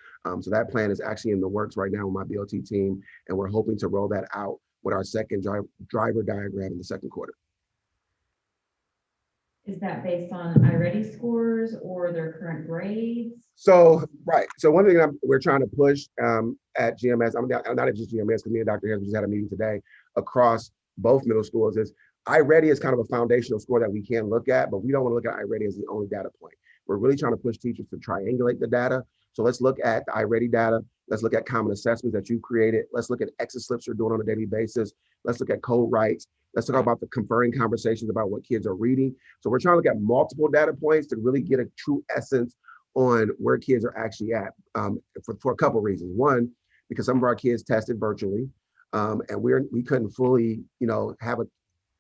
So that plan is actually in the works right now with my BOT team, and we're hoping to roll that out with our second driver diagram in the second quarter. Is that based on iReady scores or their current grades? So, right. So one thing we're trying to push at GMS, I'm not at just GMS, because me and Dr. Harris just had a meeting today across both middle schools, is iReady is kind of a foundational score that we can look at, but we don't want to look at iReady as the only data point. We're really trying to push teachers to triangulate the data. So let's look at the iReady data. Let's look at common assessments that you've created. Let's look at exit slips you're doing on a daily basis. Let's look at code writes. Let's talk about the conferring conversations about what kids are reading. So we're trying to look at multiple data points to really get a true essence on where kids are actually at for a couple of reasons. One, because some of our kids tested virtually and we couldn't fully, have an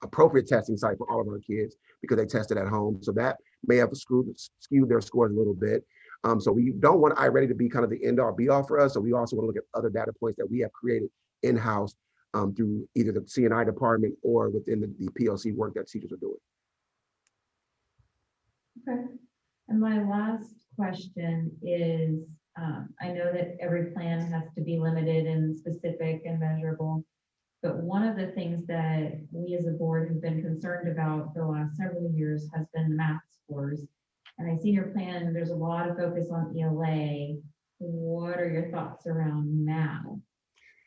appropriate testing site for all of our kids because they tested at home. So that may have skewed their scores a little bit. So we don't want iReady to be kind of the end all be all for us. So we also want to look at other data points that we have created in-house through either the C&I department or within the PLC work that teachers are doing. Okay. And my last question is, I know that every plan has to be limited and specific and measurable, but one of the things that we as a board have been concerned about for the last several years has been math scores. And I see your plan, there's a lot of focus on ELA. What are your thoughts around math?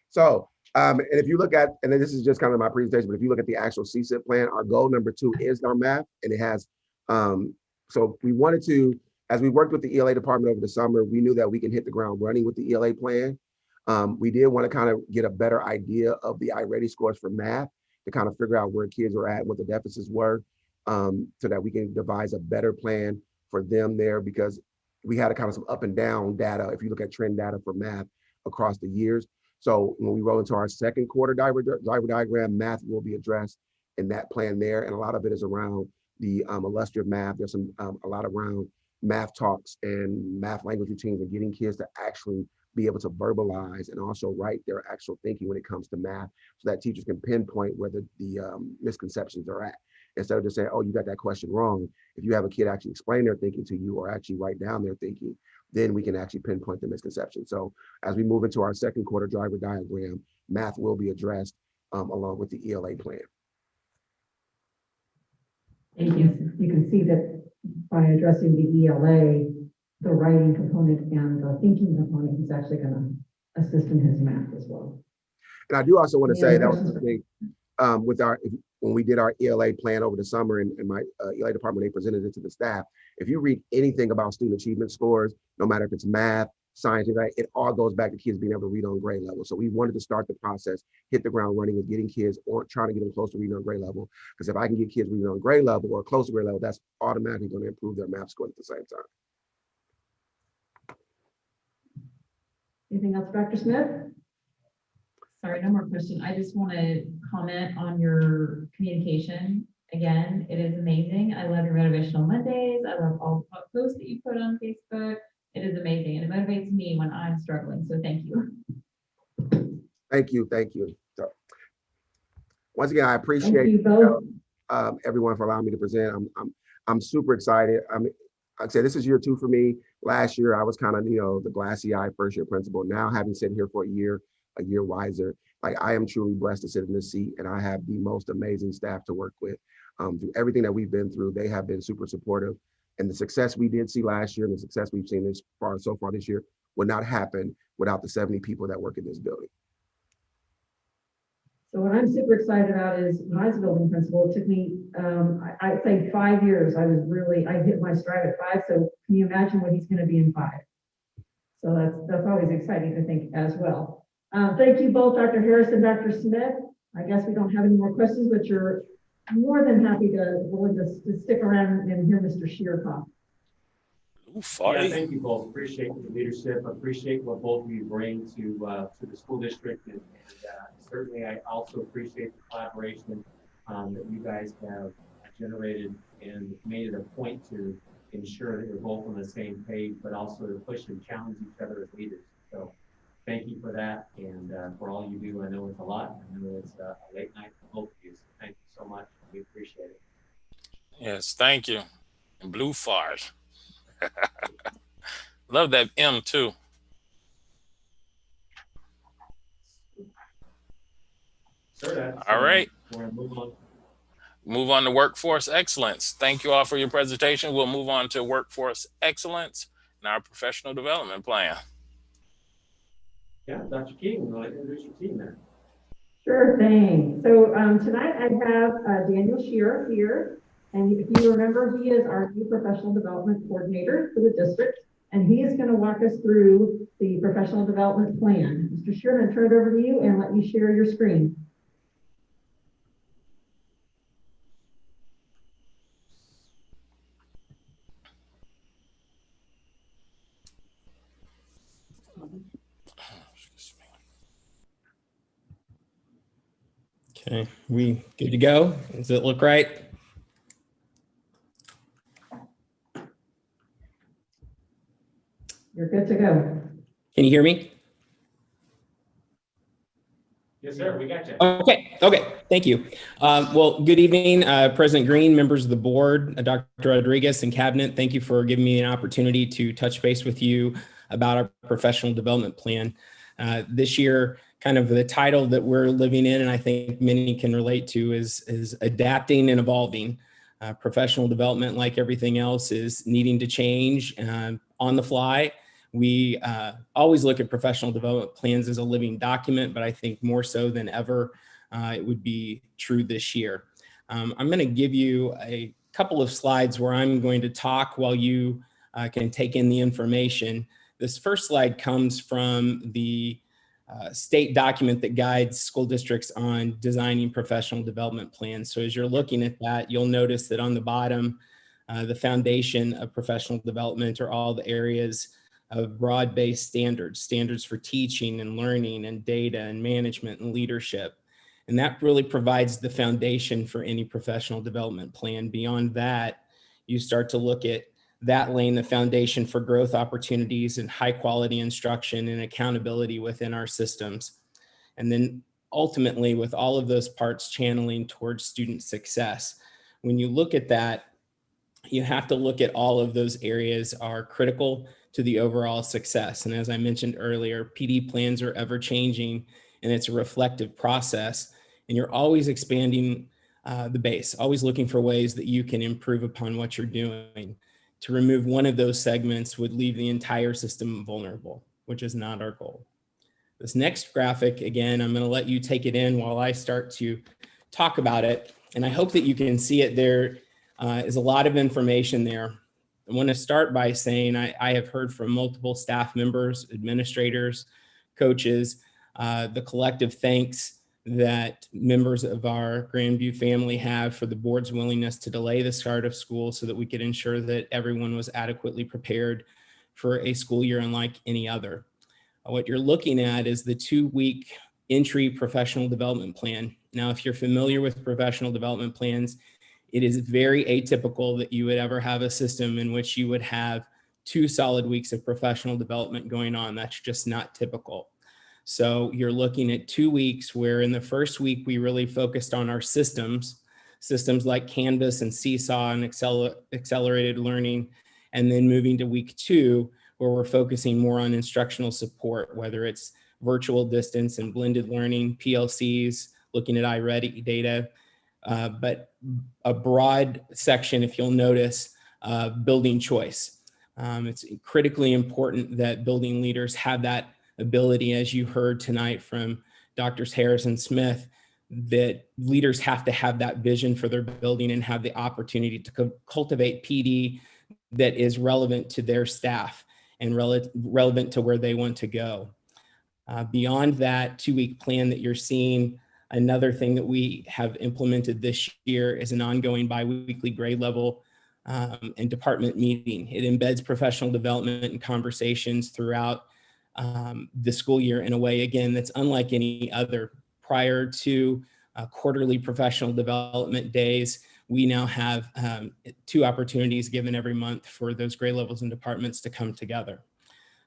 So, and if you look at, and then this is just kind of my presentation, but if you look at the actual CSIP plan, our goal number 2 is our math, and it has, so we wanted to, as we worked with the ELA department over the summer, we knew that we can hit the ground running with the ELA plan. We did want to kind of get a better idea of the iReady scores for math to kind of figure out where kids are at, what the deficits were, so that we can devise a better plan for them there, because we had a kind of some up and down data if you look at trend data for math across the years. So when we roll into our second quarter driver diagram, math will be addressed in that plan there. And a lot of it is around the illustrative math. There's a lot around math talks and math language routines and getting kids to actually be able to verbalize and also write their actual thinking when it comes to math, so that teachers can pinpoint where the misconceptions are at. Instead of just saying, oh, you got that question wrong. If you have a kid actually explain their thinking to you or actually write down their thinking, then we can actually pinpoint the misconception. So as we move into our second quarter driver diagram, math will be addressed along with the ELA plan. Thank you. You can see that by addressing the ELA, the writing component and the thinking component, he's actually going to assist in his math as well. And I do also want to say that was questions? something when we did our ELA plan over the summer, and my ELA department, they presented it to the staff. If you read anything about student achievement scores, no matter if it's math, science, right, it all goes back to kids being able to read on grade level. So we wanted to start the process, hit the ground running with getting kids or trying to get them close to reading on grade level. Because if I can get kids reading on grade level or close to grade level, that's automatically going to improve their math score at the same time. Anything else, Dr. Smith? Sorry, no more question. I just want to comment on your communication. Again, it is amazing. I love your motivational Mondays. I love all the posts that you put on Facebook. It is amazing, and it motivates me when I'm struggling. So thank you. Thank you. Thank you. So, once again, I appreciate Thank you both. Everyone for allowing me to present. I'm super excited. Like I said, this is year 2 for me. Last year, I was kind of, the glassy eye first year principal. Now, having sat here for a year wiser, like I am truly blessed to sit in this seat, and I have the most amazing staff to work with. Through everything that we've been through, they have been super supportive. And the success we did see last year and the success we've seen so far this year would not happen without the 70 people that work in this building. So what I'm super excited about is when I was a building principal, it took me, I'd say 5 years. I hit my stride at 5. So can you imagine what he's going to be in 5? So that's always exciting to think as well. Thank you both, Dr. Harris and Dr. Smith. I guess we don't have any more questions, but you're more than willing to stick around and hear Mr. Shear talk. Ooh, Yeah, Farty. thank you both. Appreciate the leadership. Appreciate what both of you bring to the school district, and certainly I also appreciate the collaboration that you guys have generated and made it a point to ensure that you're both on the same page, but also to push and challenge each other as leaders. So thank you for that and for all you do. I know it's a lot. I know it's a late night for both of you. So thank you so much. We appreciate it. Yes, thank you. And blue Farty. Love that M too. Sir, that's All right. we're gonna move on. Move on to workforce excellence. Thank you all for your presentation. We'll move on to workforce excellence and our professional development plan. Yeah, Dr. King, you want to introduce your team there? Sure thing. So tonight I have Daniel Shearer here. And if you remember, he is our new professional development coordinator for the district. And he is going to walk us through the professional development plan. Mr. Shearer, I'm going to turn it over to you and let you share your screen. Okay, we good to go? Does it look right? You're good to go. Can you hear me? Yes, sir. We got you. Okay. Thank you. Well, good evening, President Green, members of the board, Dr. Rodriguez and cabinet. Thank you for giving me an opportunity to touch base with you about our professional development plan. This year, kind of the title that we're living in, and I think many can relate to, is adapting and evolving. Professional development, like everything else, is needing to change on the fly. We always look at professional development plans as a living document, but I think more so than ever, it would be true this year. I'm going to give you a couple of slides where I'm going to talk while you can take in the information. This first slide comes from the state document that guides school districts on designing professional development plans. So as you're looking at that, you'll notice that on the bottom, the foundation of professional development are all the areas of broad-based standards for teaching and learning and data and management and leadership. And that really provides the foundation for any professional development plan. Beyond that, you start to look at that laying the foundation for growth opportunities and high quality instruction and accountability within our systems. And then ultimately, with all of those parts channeling towards student success. When you look at that, you have to look at all of those areas are critical to the overall success. And as I mentioned earlier, PD plans are ever changing and it's a reflective process. And you're always expanding the base, always looking for ways that you can improve upon what you're doing. To remove one of those segments would leave the entire system vulnerable, which is not our goal. This next graphic, again, I'm going to let you take it in while I start to talk about it. And I hope that you can see it. There is a lot of information there. I want to start by saying I have heard from multiple staff members, administrators, coaches, the collective thanks that members of our Grandview family have for the board's willingness to delay the start of school so that we could ensure that everyone was adequately prepared for a school year unlike any other. What you're looking at is the 2-week entry professional development plan. Now, if you're familiar with professional development plans, it is very atypical that you would ever have a system in which you would have 2 solid weeks of professional development going on. That's just not typical. So you're looking at 2 weeks where in the first week, we really focused on our systems like Canvas and Seesaw and accelerated learning. And then moving to week 2, where we're focusing more on instructional support, whether it's virtual distance and blended learning, PLCs, looking at iReady data, but a broad section, if you'll notice, building choice. It's critically important that building leaders have that ability, as you heard tonight from Drs. Harris and Smith, that leaders have to have that vision for their building and have the opportunity to cultivate PD that is relevant to their staff and relevant to where they want to go. Beyond that 2-week plan that you're seeing, another thing that we have implemented this year is an ongoing biweekly grade level and department meeting. It embeds professional development and conversations throughout the school year in a way, again, that's unlike any other. Prior to quarterly professional development days, we now have 2 opportunities given every month for those grade levels and departments to come together.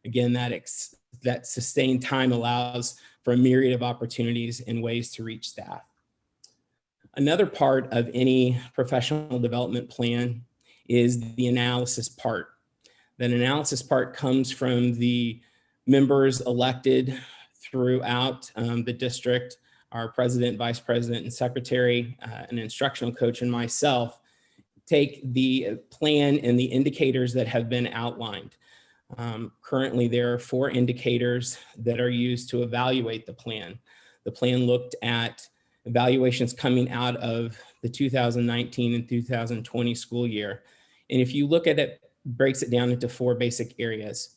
Again, that sustained time allows for a myriad of opportunities and ways to reach staff. Another part of any professional development plan is the analysis part. That analysis part comes from the members elected throughout the district, our president, vice president, and secretary, an instructional coach, and myself, take the plan and the indicators that have been outlined. Currently, there are 4 indicators that are used to evaluate the plan. The plan looked at evaluations coming out of the 2019 and 2020 school year. And if you look at it, breaks it down into 4 basic areas: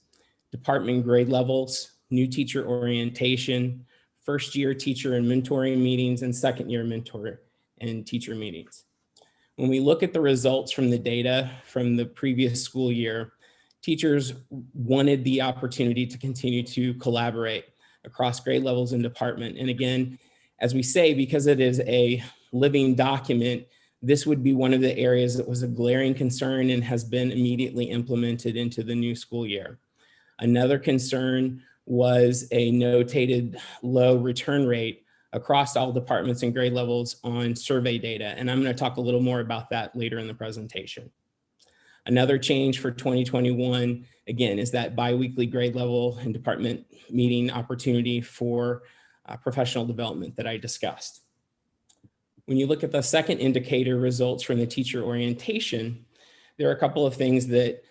department grade levels, new teacher orientation, first year teacher and mentoring meetings, and second year mentor and teacher meetings. When we look at the results from the data from the previous school year, teachers wanted the opportunity to continue to collaborate across grade levels and department. And again, as we say, because it is a living document, this would be one of the areas that was a glaring concern and has been immediately implemented into the new school year. Another concern was a notated low return rate across all departments and grade levels on survey data. And I'm going to talk a little more about that later in the presentation. Another change for 2021, again, is that biweekly grade level and department meeting opportunity for professional development that I discussed. When you look at the second indicator results from the teacher orientation, there are a couple of things that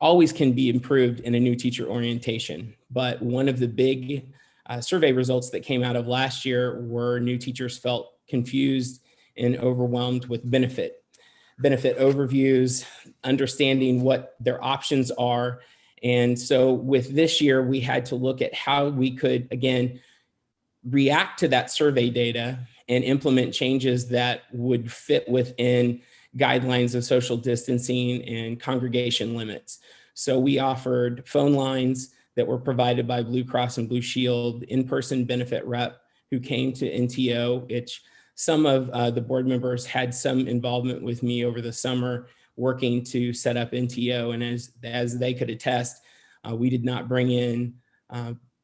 always can be improved in a new teacher orientation. But one of the big survey results that came out of last year were new teachers felt confused and overwhelmed with benefit overviews, understanding what their options are. And so with this year, we had to look at how we could, again, react to that survey data and implement changes that would fit within guidelines of social distancing and congregation limits. So we offered phone lines that were provided by Blue Cross and Blue Shield, in-person benefit rep who came to NTO, which some of the board members had some involvement with me over the summer working to set up NTO. And as they could attest, we did not bring in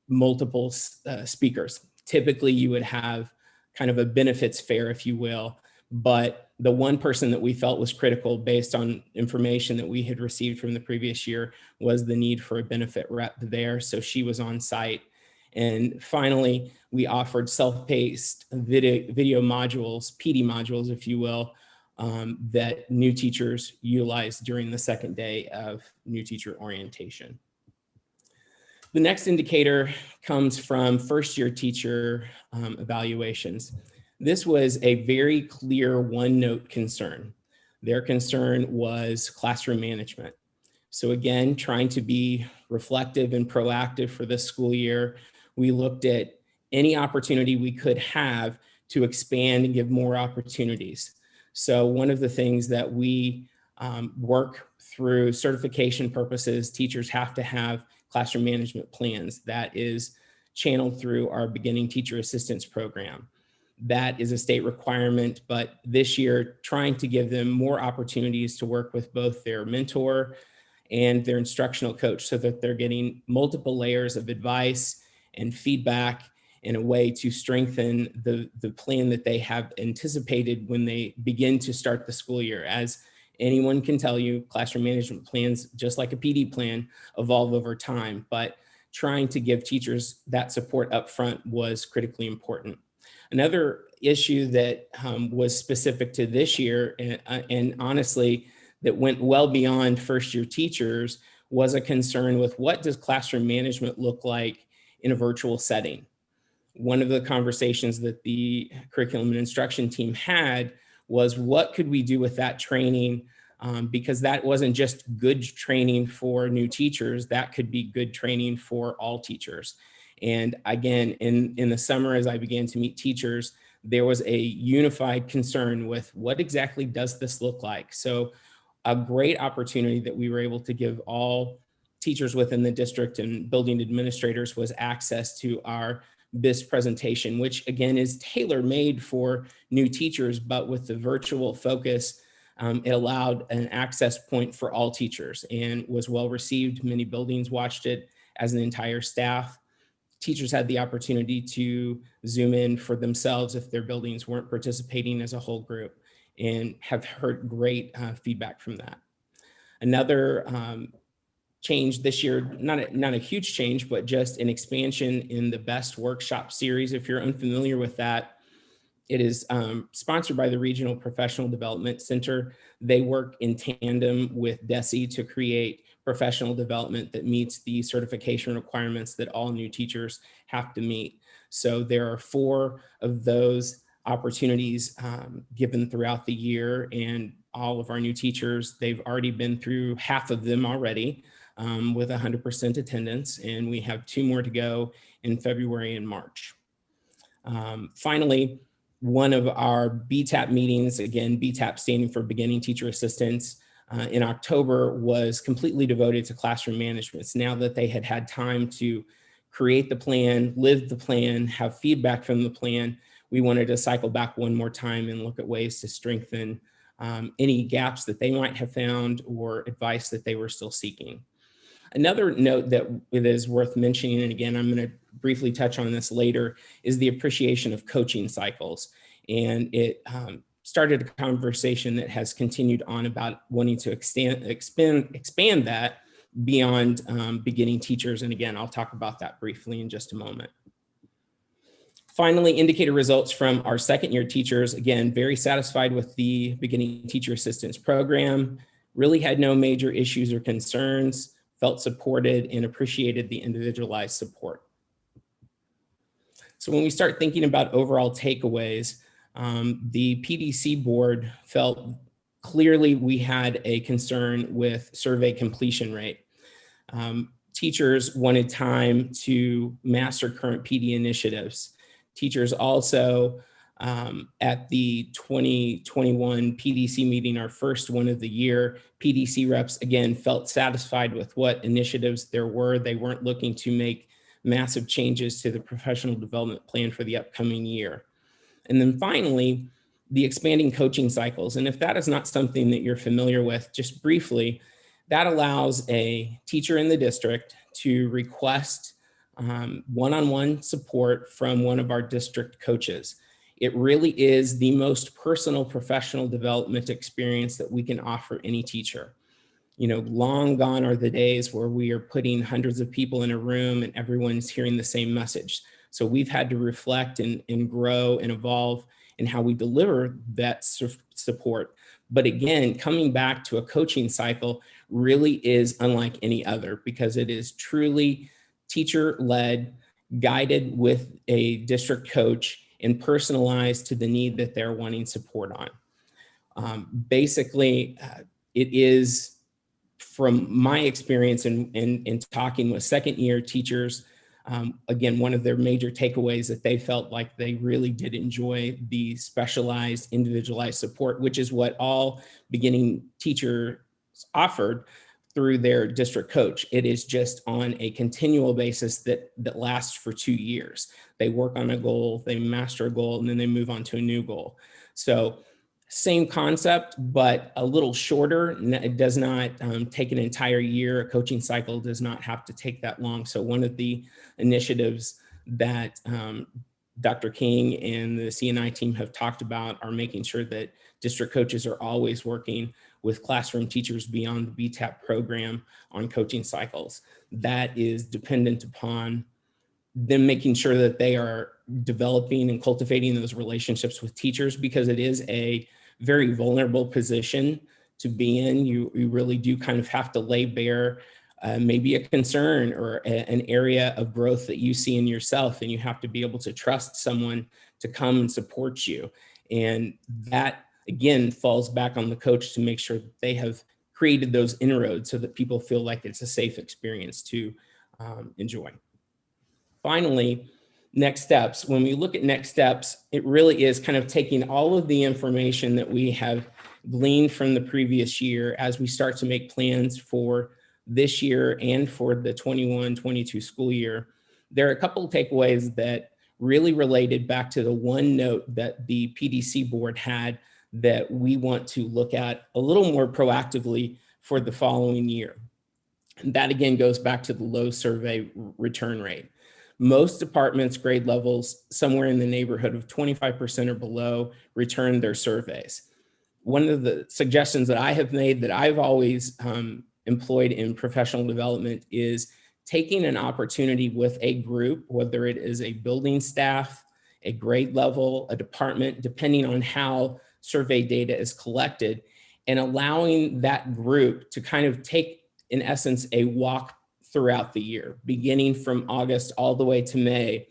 multiple speakers. Typically, you would have kind of a benefits fair, if you will, but the one person that we felt was critical based on information that we had received from the previous year was the need for a benefit rep there. So she was on site. And finally, we offered self-paced video modules, PD modules, if you will, that new teachers utilized during the second day of new teacher orientation. The next indicator comes from first-year teacher evaluations. This was a very clear one-note concern. Their concern was classroom management. So again, trying to be reflective and proactive for this school year, we looked at any opportunity we could have to expand and give more opportunities. So one of the things that we work through certification purposes, teachers have to have classroom management plans. That is channeled through our beginning teacher assistance program. That is a state requirement, but this year trying to give them more opportunities to work with both their mentor and their instructional coach so that they're getting multiple layers of advice and feedback in a way to strengthen the plan that they have anticipated when they begin to start the school year. As anyone can tell you, classroom management plans, just like a PD plan, evolve over time, but trying to give teachers that support up front was critically important. Another issue that was specific to this year, and honestly, that went well beyond first-year teachers, was a concern with what does classroom management look like in a virtual setting. One of the conversations that the curriculum and instruction team had was what could we do with that training, because that wasn't just good training for new teachers, that could be good training for all teachers. And again, in the summer, as I began to meet teachers, there was a unified concern with what exactly does this look like? So a great opportunity that we were able to give all teachers within the district and building administrators was access to our BIS presentation, which again is tailor-made for new teachers, but with the virtual focus, it allowed an access point for all teachers and was well received. Many buildings watched it as an entire staff. Teachers had the opportunity to Zoom in for themselves if their buildings weren't participating as a whole group, and have heard great feedback from that. Another change this year, not a huge change, but just an expansion in the BEST workshop series. If you're unfamiliar with that, it is sponsored by the Regional Professional Development Center. They work in tandem with DESE to create professional development that meets the certification requirements that all new teachers have to meet. So there are 4 of those opportunities given throughout the year, and all of our new teachers, they've already been through half of them already with 100% attendance, and we have 2 more to go in February and March. Finally, one of our BTAP meetings, again, BTAP standing for Beginning Teacher Assistants, in October was completely devoted to classroom management. So now that they had had time to create the plan, live the plan, have feedback from the plan, we wanted to cycle back one more time and look at ways to strengthen any gaps that they might have found or advice that they were still seeking. Another note that it is worth mentioning, and again, I'm going to briefly touch on this later, is the appreciation of coaching cycles. And it started a conversation that has continued on about wanting to expand that beyond beginning teachers. And again, I'll talk about that briefly in just a moment. Finally, indicator results from our second year teachers. Again, very satisfied with the Beginning Teacher Assistance program, really had no major issues or concerns, felt supported and appreciated the individualized support. So when we start thinking about overall takeaways, the PDC board felt clearly we had a concern with survey completion rate. Teachers wanted time to master current PD initiatives. Teachers also, at the 2021 PDC meeting, our first one of the year, PDC reps again felt satisfied with what initiatives there were. They weren't looking to make massive changes to the professional development plan for the upcoming year. And then finally, the expanding coaching cycles. And if that is not something that you're familiar with, just briefly, that allows a teacher in the district to request one-on-one support from one of our district coaches. It really is the most personal professional development experience that we can offer any teacher. You know, long gone are the days where we are putting hundreds of people in a room and everyone's hearing the same message. So we've had to reflect and grow and evolve in how we deliver that support. But again, coming back to a coaching cycle really is unlike any other, because it is truly teacher-led, guided with a district coach, and personalized to the need that they're wanting support on. Basically, it is, from my experience in talking with second year teachers, again, one of their major takeaways that they felt like they really did enjoy the specialized, individualized support, which is what all beginning teachers offered through their district coach. It is just on a continual basis that lasts for 2 years. They work on a goal, they master a goal, and then they move on to a new goal. So same concept, but a little shorter. It does not take an entire year. A coaching cycle does not have to take that long. So one of the initiatives that Dr. King and the CNI team have talked about are making sure that district coaches are always working with classroom teachers beyond the BTAP program on coaching cycles. That is dependent upon them making sure that they are developing and cultivating those relationships with teachers, because it is a very vulnerable position to be in. You really do kind of have to lay bare maybe a concern or an area of growth that you see in yourself, and you have to be able to trust someone to come and support you. And that, again, falls back on the coach to make sure that they have created those inroads so that people feel like it's a safe experience to enjoy. Finally, next steps. When we look at next steps, it really is kind of taking all of the information that we have glean from the previous year as we start to make plans for this year and for the 21-22 school year, there are a couple of takeaways that really related back to the one note that the PDC board had that we want to look at a little more proactively for the following year. And that again goes back to the low survey return rate. Most departments, grade levels, somewhere in the neighborhood of 25% or below, return their surveys. One of the suggestions that I have made that I've always employed in professional development is taking an opportunity with a group, whether it is a building staff, a grade level, a department, depending on how survey data is collected, and allowing that group to kind of take, in essence, a walk throughout the year, beginning from August all the way to May,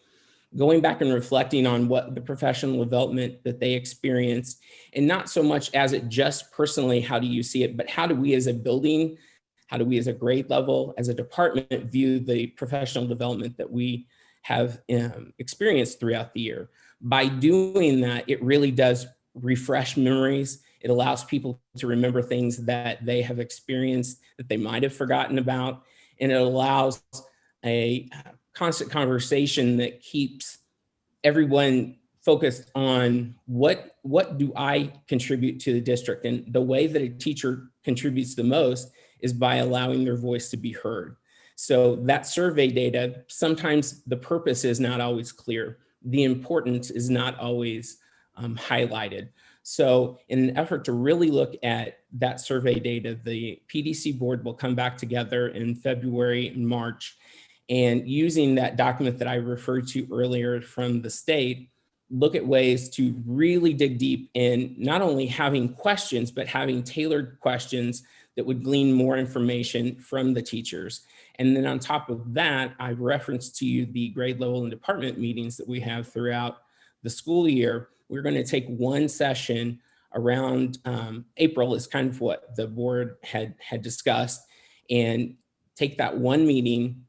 going back and reflecting on what the professional development that they experienced, and not so much as it just personally, how do you see it, but how do we as a building, how do we as a grade level, as a department view the professional development that we have experienced throughout the year. By doing that, it really does refresh memories. It allows people to remember things that they have experienced that they might have forgotten about. And it allows a constant conversation that keeps everyone focused on what do I contribute to the district? And the way that a teacher contributes the most is by allowing their voice to be heard. So that survey data, sometimes the purpose is not always clear. The importance is not always highlighted. So in an effort to really look at that survey data, the PDC board will come back together in February and March, and using that document that I referred to earlier from the state, look at ways to really dig deep in not only having questions, but having tailored questions that would glean more information from the teachers. And then on top of that, I referenced to you the grade level and department meetings that we have throughout the school year. We're going to take one session around April is kind of what the board had discussed, and take that one meeting,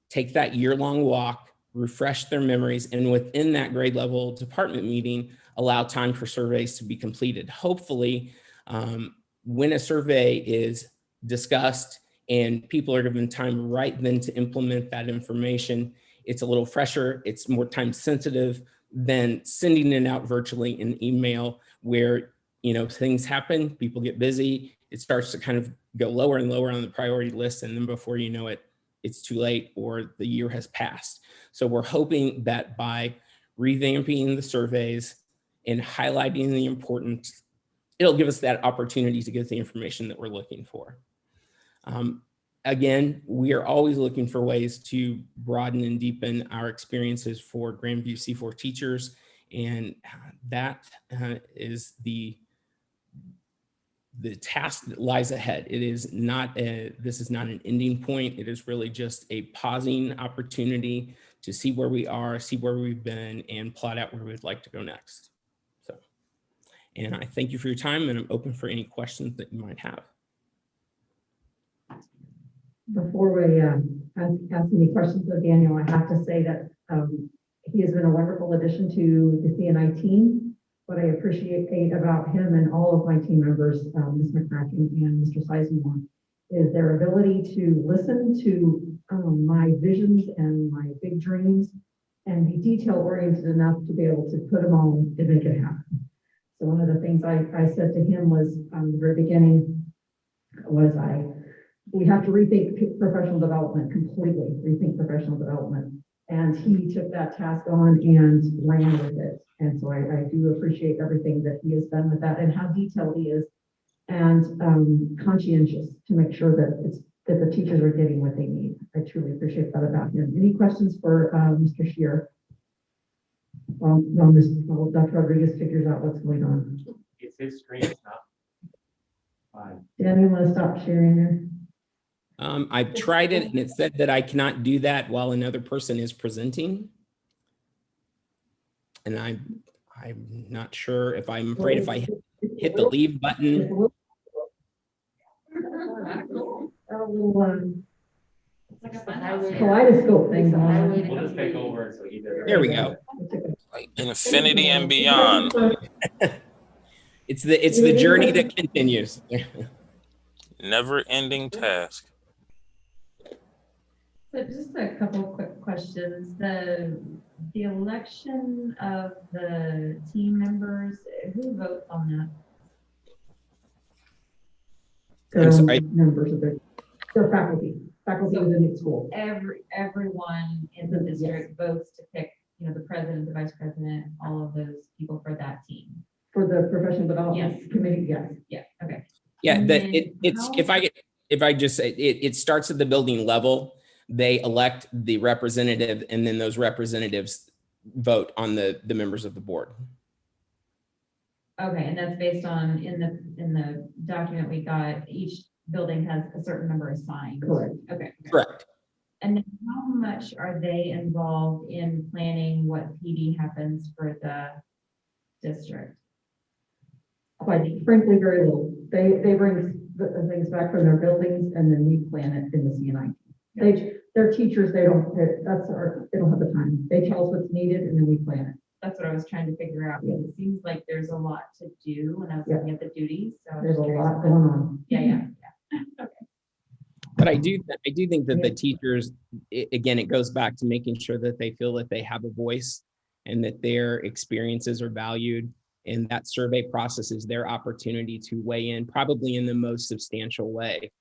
take that year-long walk, refresh their memories, and within that grade level department meeting, allow time for surveys to be completed. Hopefully, when a survey is discussed and people are given time right then to implement that information, it's a little fresher, it's more time sensitive than sending it out virtually in email where, you know, things happen, people get busy, it starts to kind of go lower and lower on the priority list, and then before you know it, it's too late or the year has passed. So we're hoping that by revamping the surveys and highlighting the importance, it'll give us that opportunity to get the information that we're looking for. Again, we are always looking for ways to broaden and deepen our experiences for Grandview C4 teachers, and that is the task that lies ahead. It is not this is not an ending point. It is really just a pausing opportunity to see where we are, see where we've been, and plot out where we'd like to go next. So, and I thank you for your time, and I'm open for any questions that you might have. Before we ask any questions of Daniel, I have to say that he has been a wonderful addition to the CNI team. What I appreciate about him and all of my team members, Ms. McCracken and Mr. Sizemore, is their ability to listen to my visions and my big dreams and be detail oriented enough to be able to put them on and make it happen. So one of the things I said to him was the very beginning was we have to rethink professional development completely, rethink professional development. And he took that task on and ran with it. And so I do appreciate everything that he has done with that and how detailed he is and conscientious to make sure that the teachers are getting what they need. I truly appreciate that about him. Any questions for Mr. Scheer? Well, Dr. Rodriguez figures out what's going on. It's his screen, it's not mine. Dan, you want to stop sharing there? I've tried it and it said that I cannot do that while another person is presenting. And I'm not sure if I'm afraid if I hit the leave button. Kaleidoscope thing going on. We'll just take over so he does it. There we go. Infinity and beyond. it's the journey that continues. Never ending task. So just a couple quick questions. The election of the team members, who votes on that? I'm sorry. Members of their faculty within the school. Everyone in the district votes to pick, the president, the vice president, all of those people for that team. For the professional development Yes. committee, yes. Yeah, okay. Yeah, And that then it's if I just say it starts at the building level. They elect the representative, and then those representatives vote on the members of the board. Okay, and that's based on, in the document we got, each building has a certain number assigned. Correct. Okay. Correct. And then how much are they involved in planning what PD happens for the district? Quite frankly, very little. They bring the things back from their buildings and then we plan it in the CNI. They're teachers, they don't have the time. They tell us what's needed and then we plan it. That's what I was trying to figure out, because it seems like there's a lot to do when I was looking at the duties. So There's a lot going on. Yeah. But I do think that the teachers, again, it goes back to making sure that they feel that they have a voice and that their experiences are valued. And that survey process is their opportunity to weigh in, probably in the most substantial way.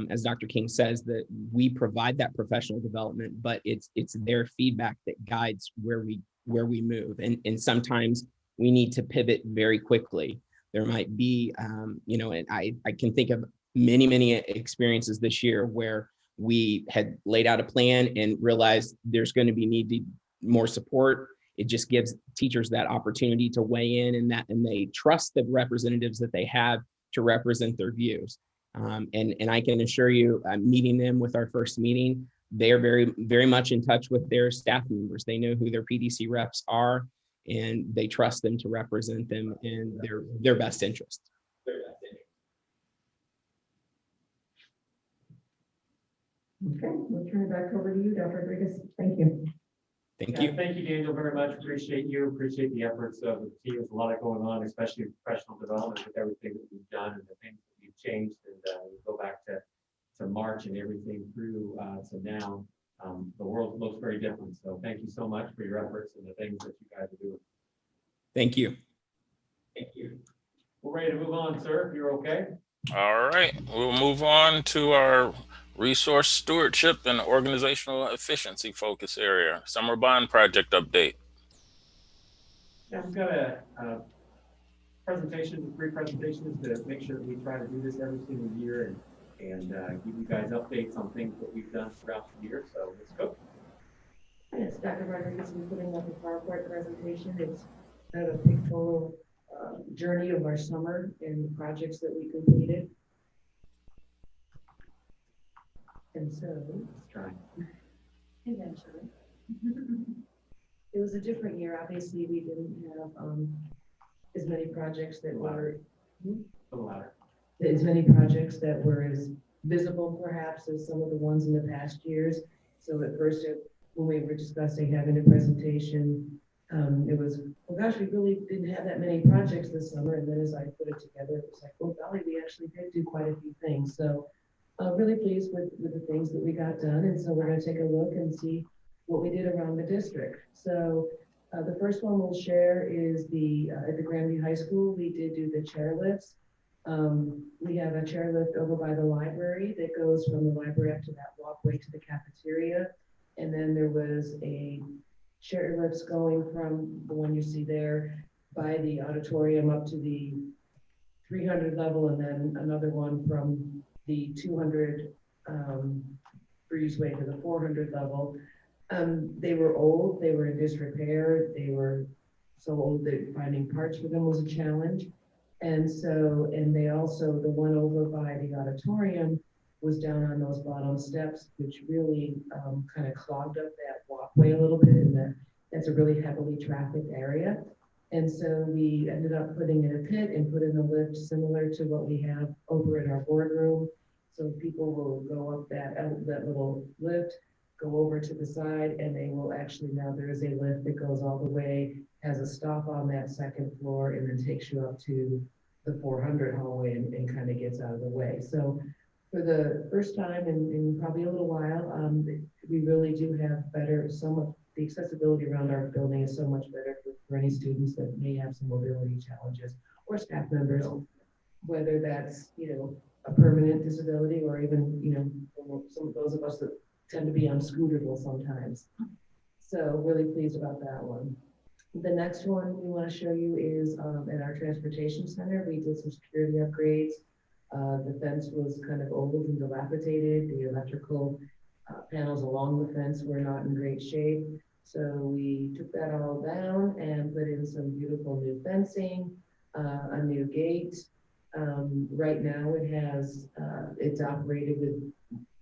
As Dr. King says, that we provide that professional development, but it's their feedback that guides where we move. And sometimes we need to pivot very quickly. There might be, and I can think of many experiences this year where we had laid out a plan and realized there's going to be needed more support. It just gives teachers that opportunity to weigh in, and they trust the representatives that they have to represent their views. And I can assure you, meeting them with our first meeting, they are very, very much in touch with their staff members. They know who their PDC reps are, and they trust them to represent them in their best interest. Okay, we'll turn it back over to you, Dr. Rodriguez. Thank you. Thank you. Thank you, Daniel, very much. Appreciate the efforts of the team. There's a lot going on, especially in professional development with everything that we've done and the things that we've changed. And we go back to March and everything through to now. The world looks very different. So thank you so much for your efforts and the things that you guys are doing. Thank you. Thank you. We're ready to move on, sir, if you're okay. All right, we'll move on to our resource stewardship and organizational efficiency focus area. Summer bond project update. Yeah, we've got a presentation, 3 presentations to make sure that we try to do this every single year and give you guys updates on things that we've done throughout the year. So let's go. Yes, Dr. Rodriguez is putting up a PowerPoint presentation. It's kind of a pictorial journey of our summer and the projects that we completed. And so, Let's try. eventually, it was a different year. Obviously, we didn't have as many projects that were A little louder. as many projects that were as visible perhaps as some of the ones in the past years. So at first, when we were discussing having a presentation, it was, well, gosh, we really didn't have that many projects this summer. And then as I put it together, it was like, oh, golly, we actually did do quite a few things. So really pleased with the things that we got done. And so we're going to take a look and see what we did around the district. So the first one we'll share is at the Grandview High School, we did do the chairlifts. We have a chairlift over by the library that goes from the library up to that walkway to the cafeteria. And then there was a chairlifts going from the one you see there by the auditorium up to the 300 level, and then another one from the 200 breezeway to the 400 level. They were old, they were in disrepair, they were so old that finding parts for them was a challenge. And they also, the one over by the auditorium was down on those bottom steps, which really kind of clogged up that walkway a little bit, and that's a really heavily trafficked area. And so we ended up putting in a pit and put in a lift similar to what we have over in our boardroom. So people will go up that little lift, go over to the side, and they will actually, now there is a lift that goes all the way, has a stop on that second floor, and then takes you up to the 400 hallway and kind of gets out of the way. So for the first time in probably a little while, we really do have better, the accessibility around our building is so much better for any students that may have some mobility challenges or staff members, whether that's, a permanent disability or even, some of those of us that tend to be unscootable sometimes. So really pleased about that one. The next one we want to show you is at our transportation center. We did some security upgrades. The fence was kind of old and dilapidated. The electrical panels along the fence were not in great shape. So we took that all down and put in some beautiful new fencing, a new gate. Right now it has, it's operated with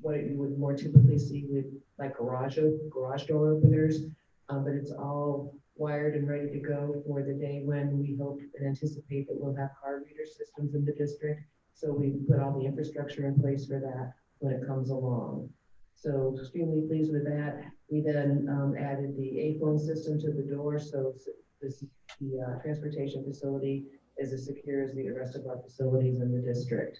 what you would more typically see with like garage door openers, but it's all wired and ready to go for the day when we hope and anticipate that we'll have card reader systems in the district. So we put all the infrastructure in place for that when it comes along. So extremely pleased with that. We then added the A-phone system to the door. So this the transportation facility is as secure as the rest of our facilities in the district.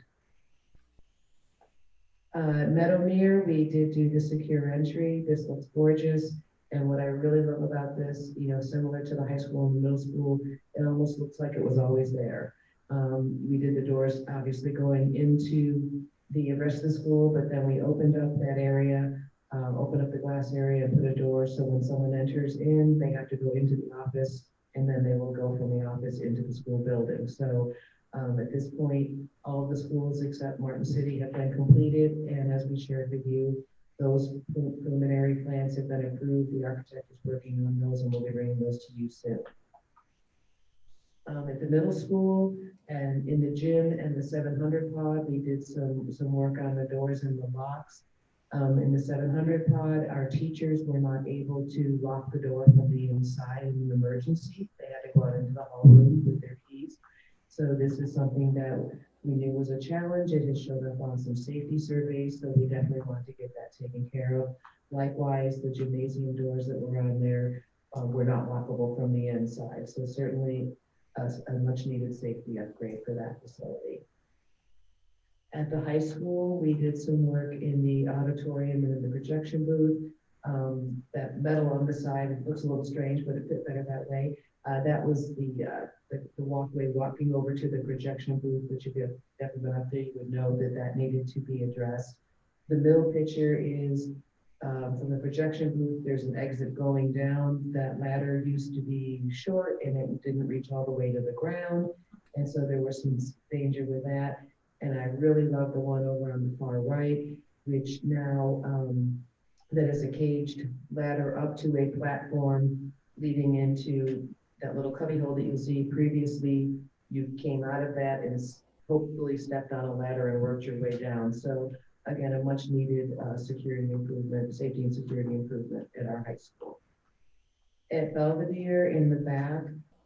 Meadowmere, we did do the secure entry. This looks gorgeous. And what I really love about this, similar to the high school and the middle school, it almost looks like it was always there. We did the doors obviously going into the rest of the school, but then we opened up that area, opened up the glass area and put a door. So when someone enters in, they have to go into the office and then they will go from the office into the school building. So at this point, all of the schools except Martin City have been completed. And as we shared with you, those preliminary plans have been approved. The architect is working on those and we'll be bringing those to you soon. At the middle school and in the gym and the 700 pod, we did some work on the doors and the locks. In the 700 pod, our teachers were not able to lock the door from the inside in an emergency. They had to go out into the hall room with their keys. So this is something that we knew was a challenge. It has showed up on some safety surveys, so we definitely wanted to get that taken care of. Likewise, the gymnasium doors that were on there were not lockable from the inside. So certainly a much needed safety upgrade for that facility. At the high school, we did some work in the auditorium and in the projection booth. That metal on the side, it looks a little strange, but it fit better that way. That was the walkway walking over to the projection booth, which if you've ever been up there, you would know that needed to be addressed. The middle picture is from the projection booth, there's an exit going down. That ladder used to be short and it didn't reach all the way to the ground. And so there was some danger with that. And I really love the one over on the far right, which now that is a caged ladder up to a platform leading into that little cubby hole that you'll see. Previously, you came out of that and hopefully stepped on a ladder and worked your way down. So again, a much needed security improvement, safety and security improvement at our high school. At Belvedere in the back,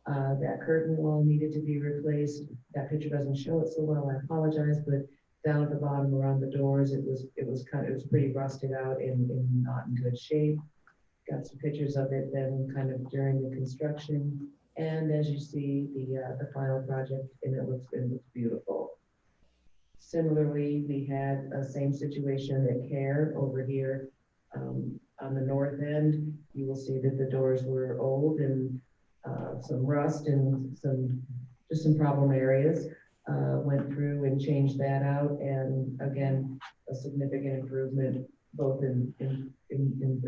that curtain wall needed to be replaced. That picture doesn't show it so well, I apologize, but down at the bottom around the doors, it was pretty rusted out and not in good shape. Got some pictures of it then kind of during the construction. And as you see, the final project, and it looks beautiful. Similarly, we had a same situation at CARE over here on the north end. You will see that the doors were old and some rust and just some problem areas. Went through and changed that out, and again, a significant improvement both in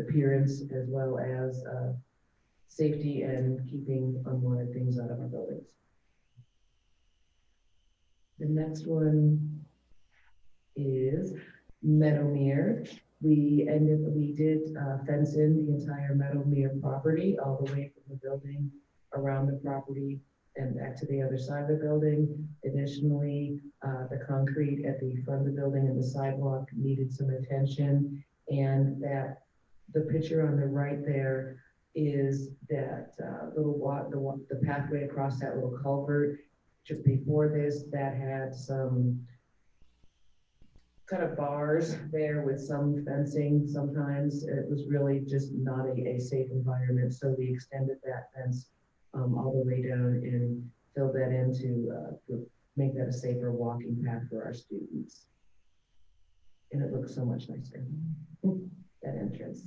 appearance as well as safety and keeping unwanted things out of our buildings. The next one is Meadowmere. We did fence in the entire Meadowmere property all the way from the building around the property and back to the other side of the building. Additionally, the concrete at the front of the building and the sidewalk needed some attention, and that the picture on the right there is that the pathway across that little culvert. Just before this, that had some kind of bars there with some fencing. Sometimes it was really just not a safe environment, so we extended that fence all the way down and filled that in to make that a safer walking path for our students. And it looks so much nicer, that entrance.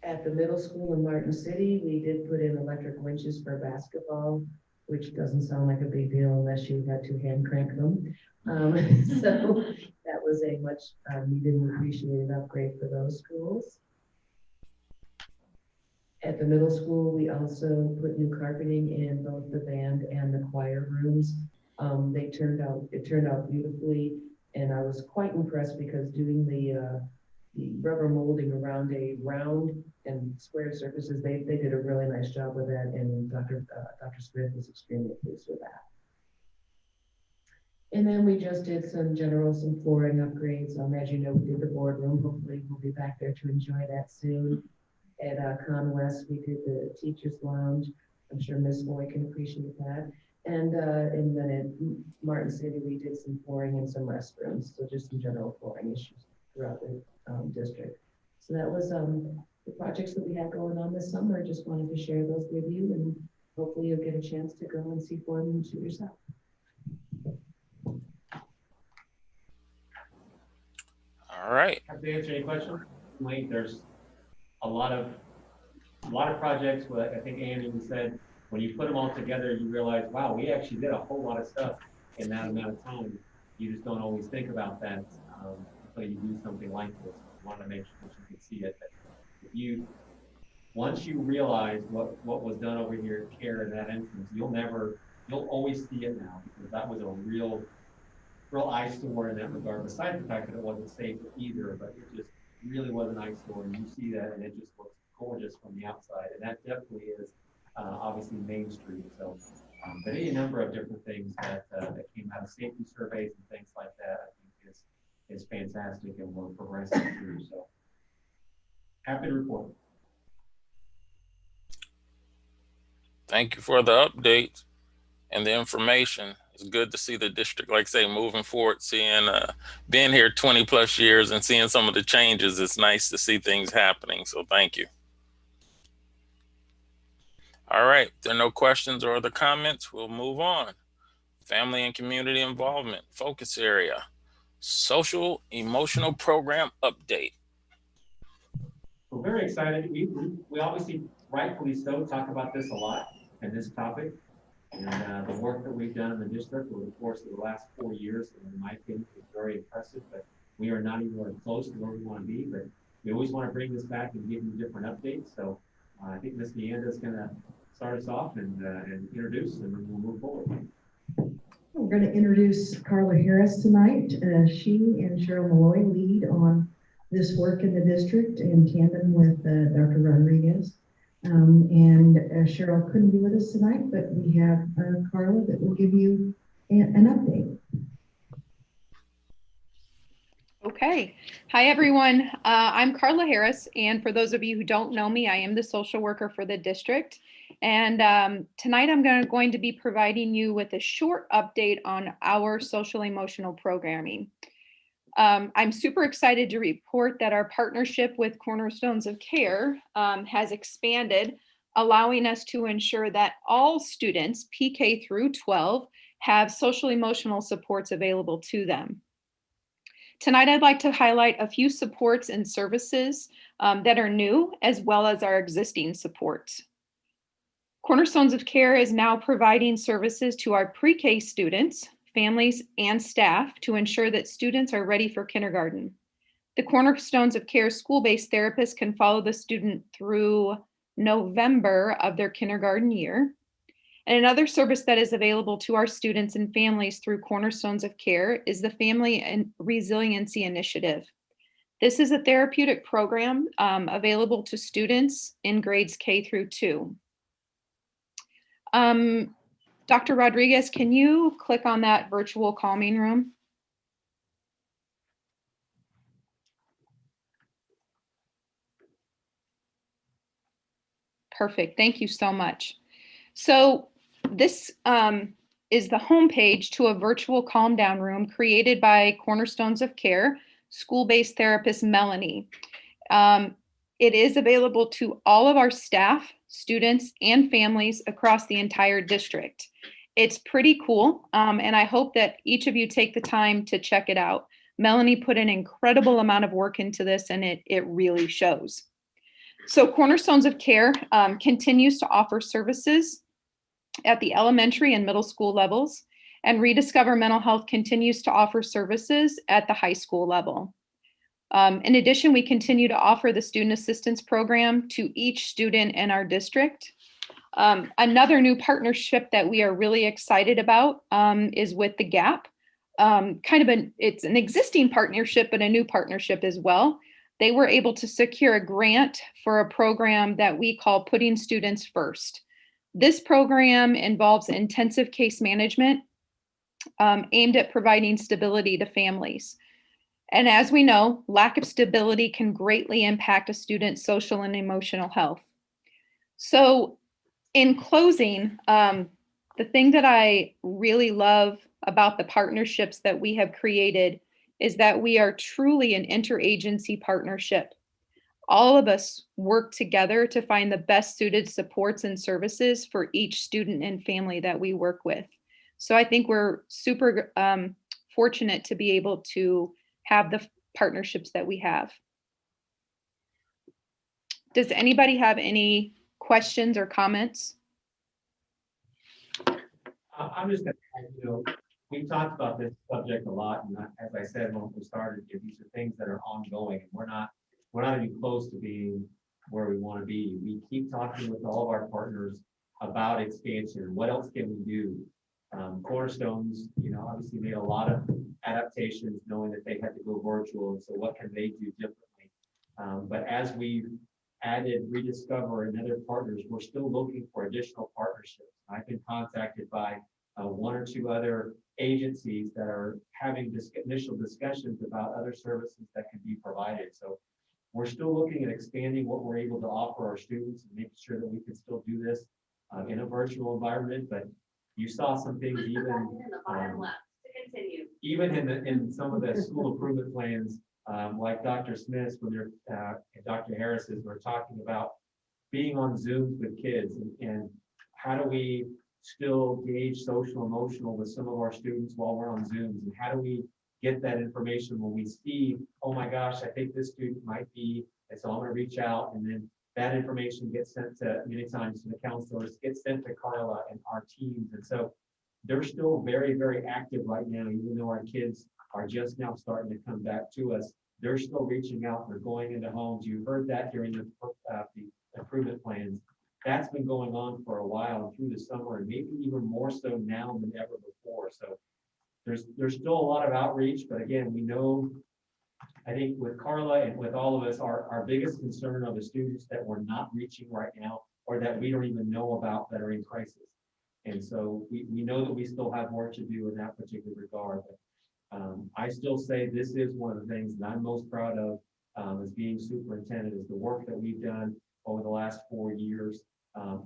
At the middle school in Martin City, we did put in electric winches for basketball, which doesn't sound like a big deal unless you had to hand crank them. So that was a much needed and appreciated upgrade for those schools. At the middle school, we also put new carpeting in both the band and the choir rooms. It turned out beautifully, and I was quite impressed because doing the rubber molding around a round and square surfaces, they did a really nice job with that, and Dr. Smith was extremely pleased with that. And then we just did some flooring upgrades. As you know, we did the boardroom. Hopefully we'll be back there to enjoy that soon. At Con West, we did the teacher's lounge. I'm sure Miss Moy can appreciate that. And then at Martin City, we did some flooring and some restrooms. So just some general flooring issues throughout the district. So that was the projects that we had going on this summer. Just wanted to share those with you, and hopefully you'll get a chance to go and see Foreman yourself. All right. Have to answer any questions? Wait, there's a lot of projects. What I think Andy said, when you put them all together, you realize, wow, we actually did a whole lot of stuff in that amount of time. You just don't always think about that until you do something like this. I want to make sure that you can see it. That once you realize what was done over here at CARE in that entrance, you'll always see it now, because that was a real eyesore in that regard, besides the fact that it wasn't safe either, but it just really was an eyesore, and you see that, and it just looks gorgeous from the outside, and that definitely is obviously Main Street. So, but any number of different things that came out of safety surveys and things like that, I think is fantastic, and we're progressing through. So, happy to report. Thank you for the updates and the information. It's good to see the district, like I say, moving forward, seeing, being here 20 plus years and seeing some of the changes. It's nice to see things happening. So thank you. All right, if there are no questions or other comments, we'll move on. Family and community involvement, focus area, social emotional program update. We're very excited. We obviously, rightfully so, talk about this a lot and this topic. And the work that we've done in the district over the course of the last 4 years, in my opinion, is very impressive. But we are not even close to where we want to be. But we always want to bring this back and give you different updates. So I think Ms. Leanda is going to start us off and introduce, and then we'll move forward. We're going to introduce Carla Harris tonight. She and Cheryl Malloy lead on this work in the district in tandem with Dr. Rodriguez. And Cheryl couldn't be with us tonight, but we have Carla that will give you an update. Okay. Hi, everyone. I'm Carla Harris, and for those of you who don't know me, I am the social worker for the district. And tonight I'm going to be providing you with a short update on our social emotional programming. I'm super excited to report that our partnership with Cornerstones of Care has expanded, allowing us to ensure that all students, PK through 12, have social emotional supports available to them. Tonight, I'd like to highlight a few supports and services that are new, as well as our existing supports. Cornerstones of Care is now providing services to our pre-K students, families, and staff to ensure that students are ready for kindergarten. The Cornerstones of Care school-based therapist can follow the student through November of their kindergarten year. And another service that is available to our students and families through Cornerstones of Care is the Family and Resiliency Initiative. This is a therapeutic program available to students in grades K through 2. Dr. Rodriguez, can you click on that virtual calming room? Perfect. Thank you so much. So this is the homepage to a virtual calm down room created by Cornerstones of Care, school-based therapist Melanie. It is available to all of our staff, students, and families across the entire district. It's pretty cool, and I hope that each of you take the time to check it out. Melanie put an incredible amount of work into this, and it really shows. So Cornerstones of Care continues to offer services at the elementary and middle school levels, and Rediscover Mental Health continues to offer services at the high school level. In addition, we continue to offer the Student Assistance Program to each student in our district. Another new partnership that we are really excited about is with the GAP. It's an existing partnership, but a new partnership as well. They were able to secure a grant for a program that we call Putting Students First. This program involves intensive case management aimed at providing stability to families. And as we know, lack of stability can greatly impact a student's social and emotional health. So in closing, the thing that I really love about the partnerships that we have created is that we are truly an interagency partnership. All of us work together to find the best suited supports and services for each student and family that we work with. So I think we're super fortunate to be able to have the partnerships that we have. Does anybody have any questions or comments? I'm just gonna, we've talked about this subject a lot, and as I said when we started, these are things that are ongoing, and we're not even close to being where we want to be. We keep talking with all of our partners about expansion. What else can we do? Cornerstones, obviously made a lot of adaptations, knowing that they had to go virtual, and so what can they do differently? But as we've added Rediscover and other partners, we're still looking for additional partnerships. I've been contacted by one or two other agencies that are having initial discussions about other services that can be provided. So we're still looking at expanding what we're able to offer our students and making sure that we can still do this in a virtual environment. But you saw some things even in some of the school improvement plans, like Dr. Smith's, when they're and Dr. Harris's, we're talking about being on Zooms with kids and how do we still gauge social emotional with some of our students while we're on Zooms, and how do we get that information when we see, oh my gosh, I think this student might be, and so I'm going to reach out, and then that information gets sent to many times to the counselors, gets sent to Carla and our teams. And so they're still very, very active right now, even though our kids are just now starting to come back to us. They're still reaching out. They're going into homes. You heard that during the improvement plans. That's been going on for a while through the summer, and maybe even more so now than ever before. So there's still a lot of outreach, but again, we know, I think with Carla and with all of us, our biggest concern are the students that we're not reaching right now, or that we don't even know about, that are in crisis. And so we know that we still have work to do in that particular regard. But I still say this is one of the things that I'm most proud of as being superintendent, is the work that we've done over the last 4 years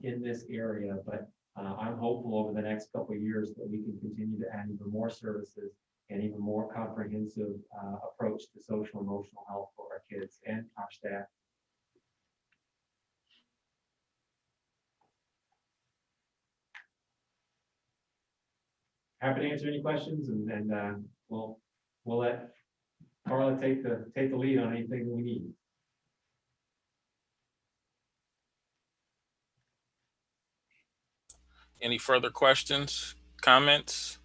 in this area. But I'm hopeful over the next couple of years that we can continue to add even more services and even more comprehensive approach to social emotional health for our kids and our staff. Happy to answer any questions, and then we'll let Carla take the lead on anything that we need. Any further questions, comments?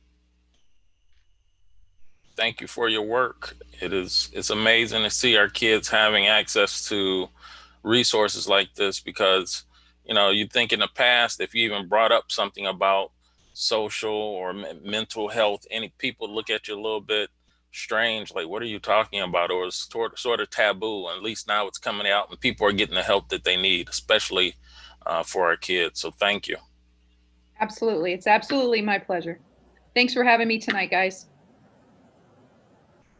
Thank you for your work. It's amazing to see our kids having access to resources like this, because you'd think in the past, if you even brought up something about social or mental health, any people look at you a little bit strange, like, what are you talking about? Or it's sort of taboo. And at least now it's coming out and people are getting the help that they need, especially for our kids. So thank you. Absolutely. It's absolutely my pleasure. Thanks for having me tonight, guys.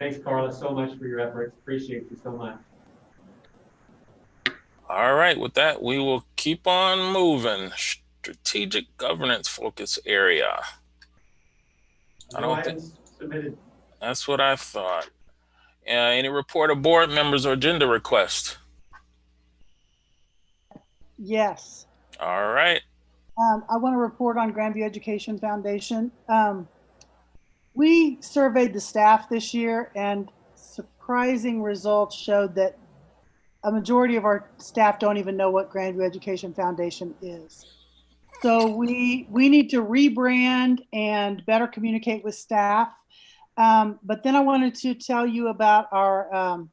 Thanks, Carla, so much for your efforts. Appreciate you so much. All right, with that, we will keep on moving. Strategic governance focus area. I don't think submitted. That's what I thought. Any report of board members or agenda requests? Yes. All right. I want to report on Grandview Education Foundation. We surveyed the staff this year, and surprising results showed that a majority of our staff don't even know what Grandview Education Foundation is. So we need to rebrand and better communicate with staff. But then I wanted to tell you about our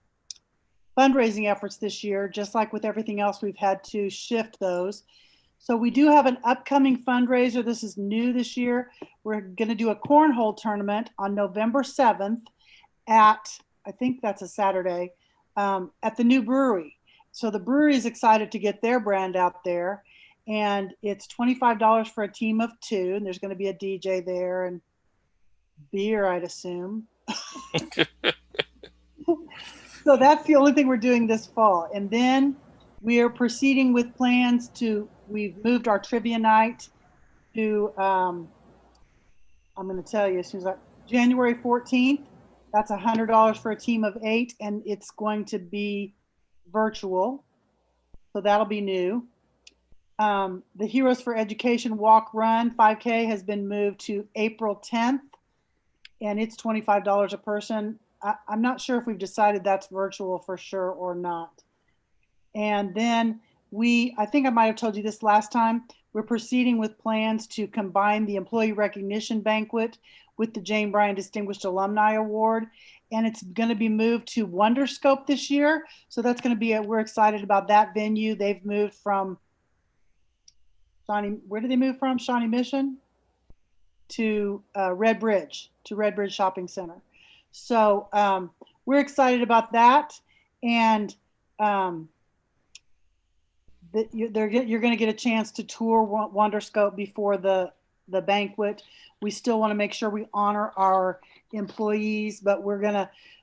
fundraising efforts this year. Just like with everything else, we've had to shift those. So we do have an upcoming fundraiser. This is new this year. We're going to do a cornhole tournament on November 7th at, I think that's a Saturday, at the new brewery. So the brewery is excited to get their brand out there. And it's $25 for a team of 2. And there's going to be a DJ there and beer, I'd assume. So that's the only thing we're doing this fall. And then we are proceeding with plans to, we've moved our trivia night to, I'm going to tell you as soon as January 14th. That's $100 for a team of 8, and it's going to be virtual. So that'll be new. The Heroes for Education Walk Run 5K has been moved to April 10th, and it's $25 a person. I'm not sure if we've decided that's virtual for sure or not. And then I think I might have told you this last time, we're proceeding with plans to combine the Employee Recognition Banquet with the Jane Bryan Distinguished Alumni Award. And it's going to be moved to Wonderscope this year. So that's going to be, we're excited about that venue. They've moved from, where did they move from? Shawnee Mission to Red Bridge Shopping Center. So we're excited about that. And you're going to get a chance to tour Wonderscope before the banquet. We still want to make sure we honor our employees, but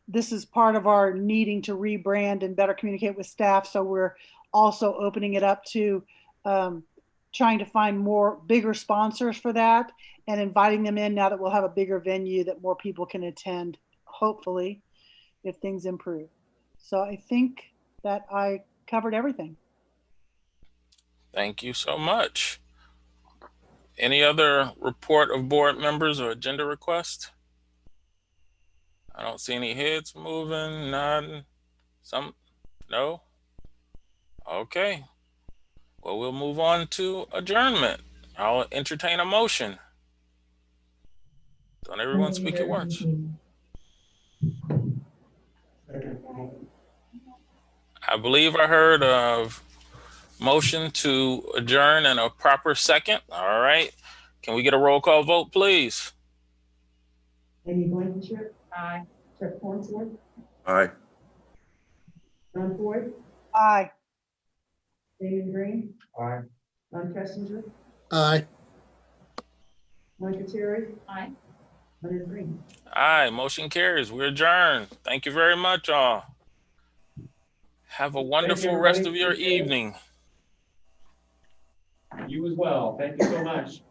this is part of our needing to rebrand and better communicate with staff. So we're also opening it up to trying to find bigger sponsors for that and inviting them in now that we'll have a bigger venue that more people can attend, hopefully, if things improve. So I think that I covered everything. Thank you so much. Any other report of board members or agenda requests? I don't see any heads moving, nodding. No? Okay. Well, we'll move on to adjournment. I'll entertain a motion. Don't everyone speak at once. I believe I heard of motion to adjourn and a proper second. All right. Can we get a roll call vote, please? Amy Blankenship. Aye. Chuck Hornsworth. Aye. Don Ford. Aye. Damon Green. Aye. Don Kessinger. Aye. Monica Terry. Aye. Leonard Green. Aye, motion carries. We're adjourned. Thank you very much, all. Have a wonderful rest of your evening. You as well. Thank you so much.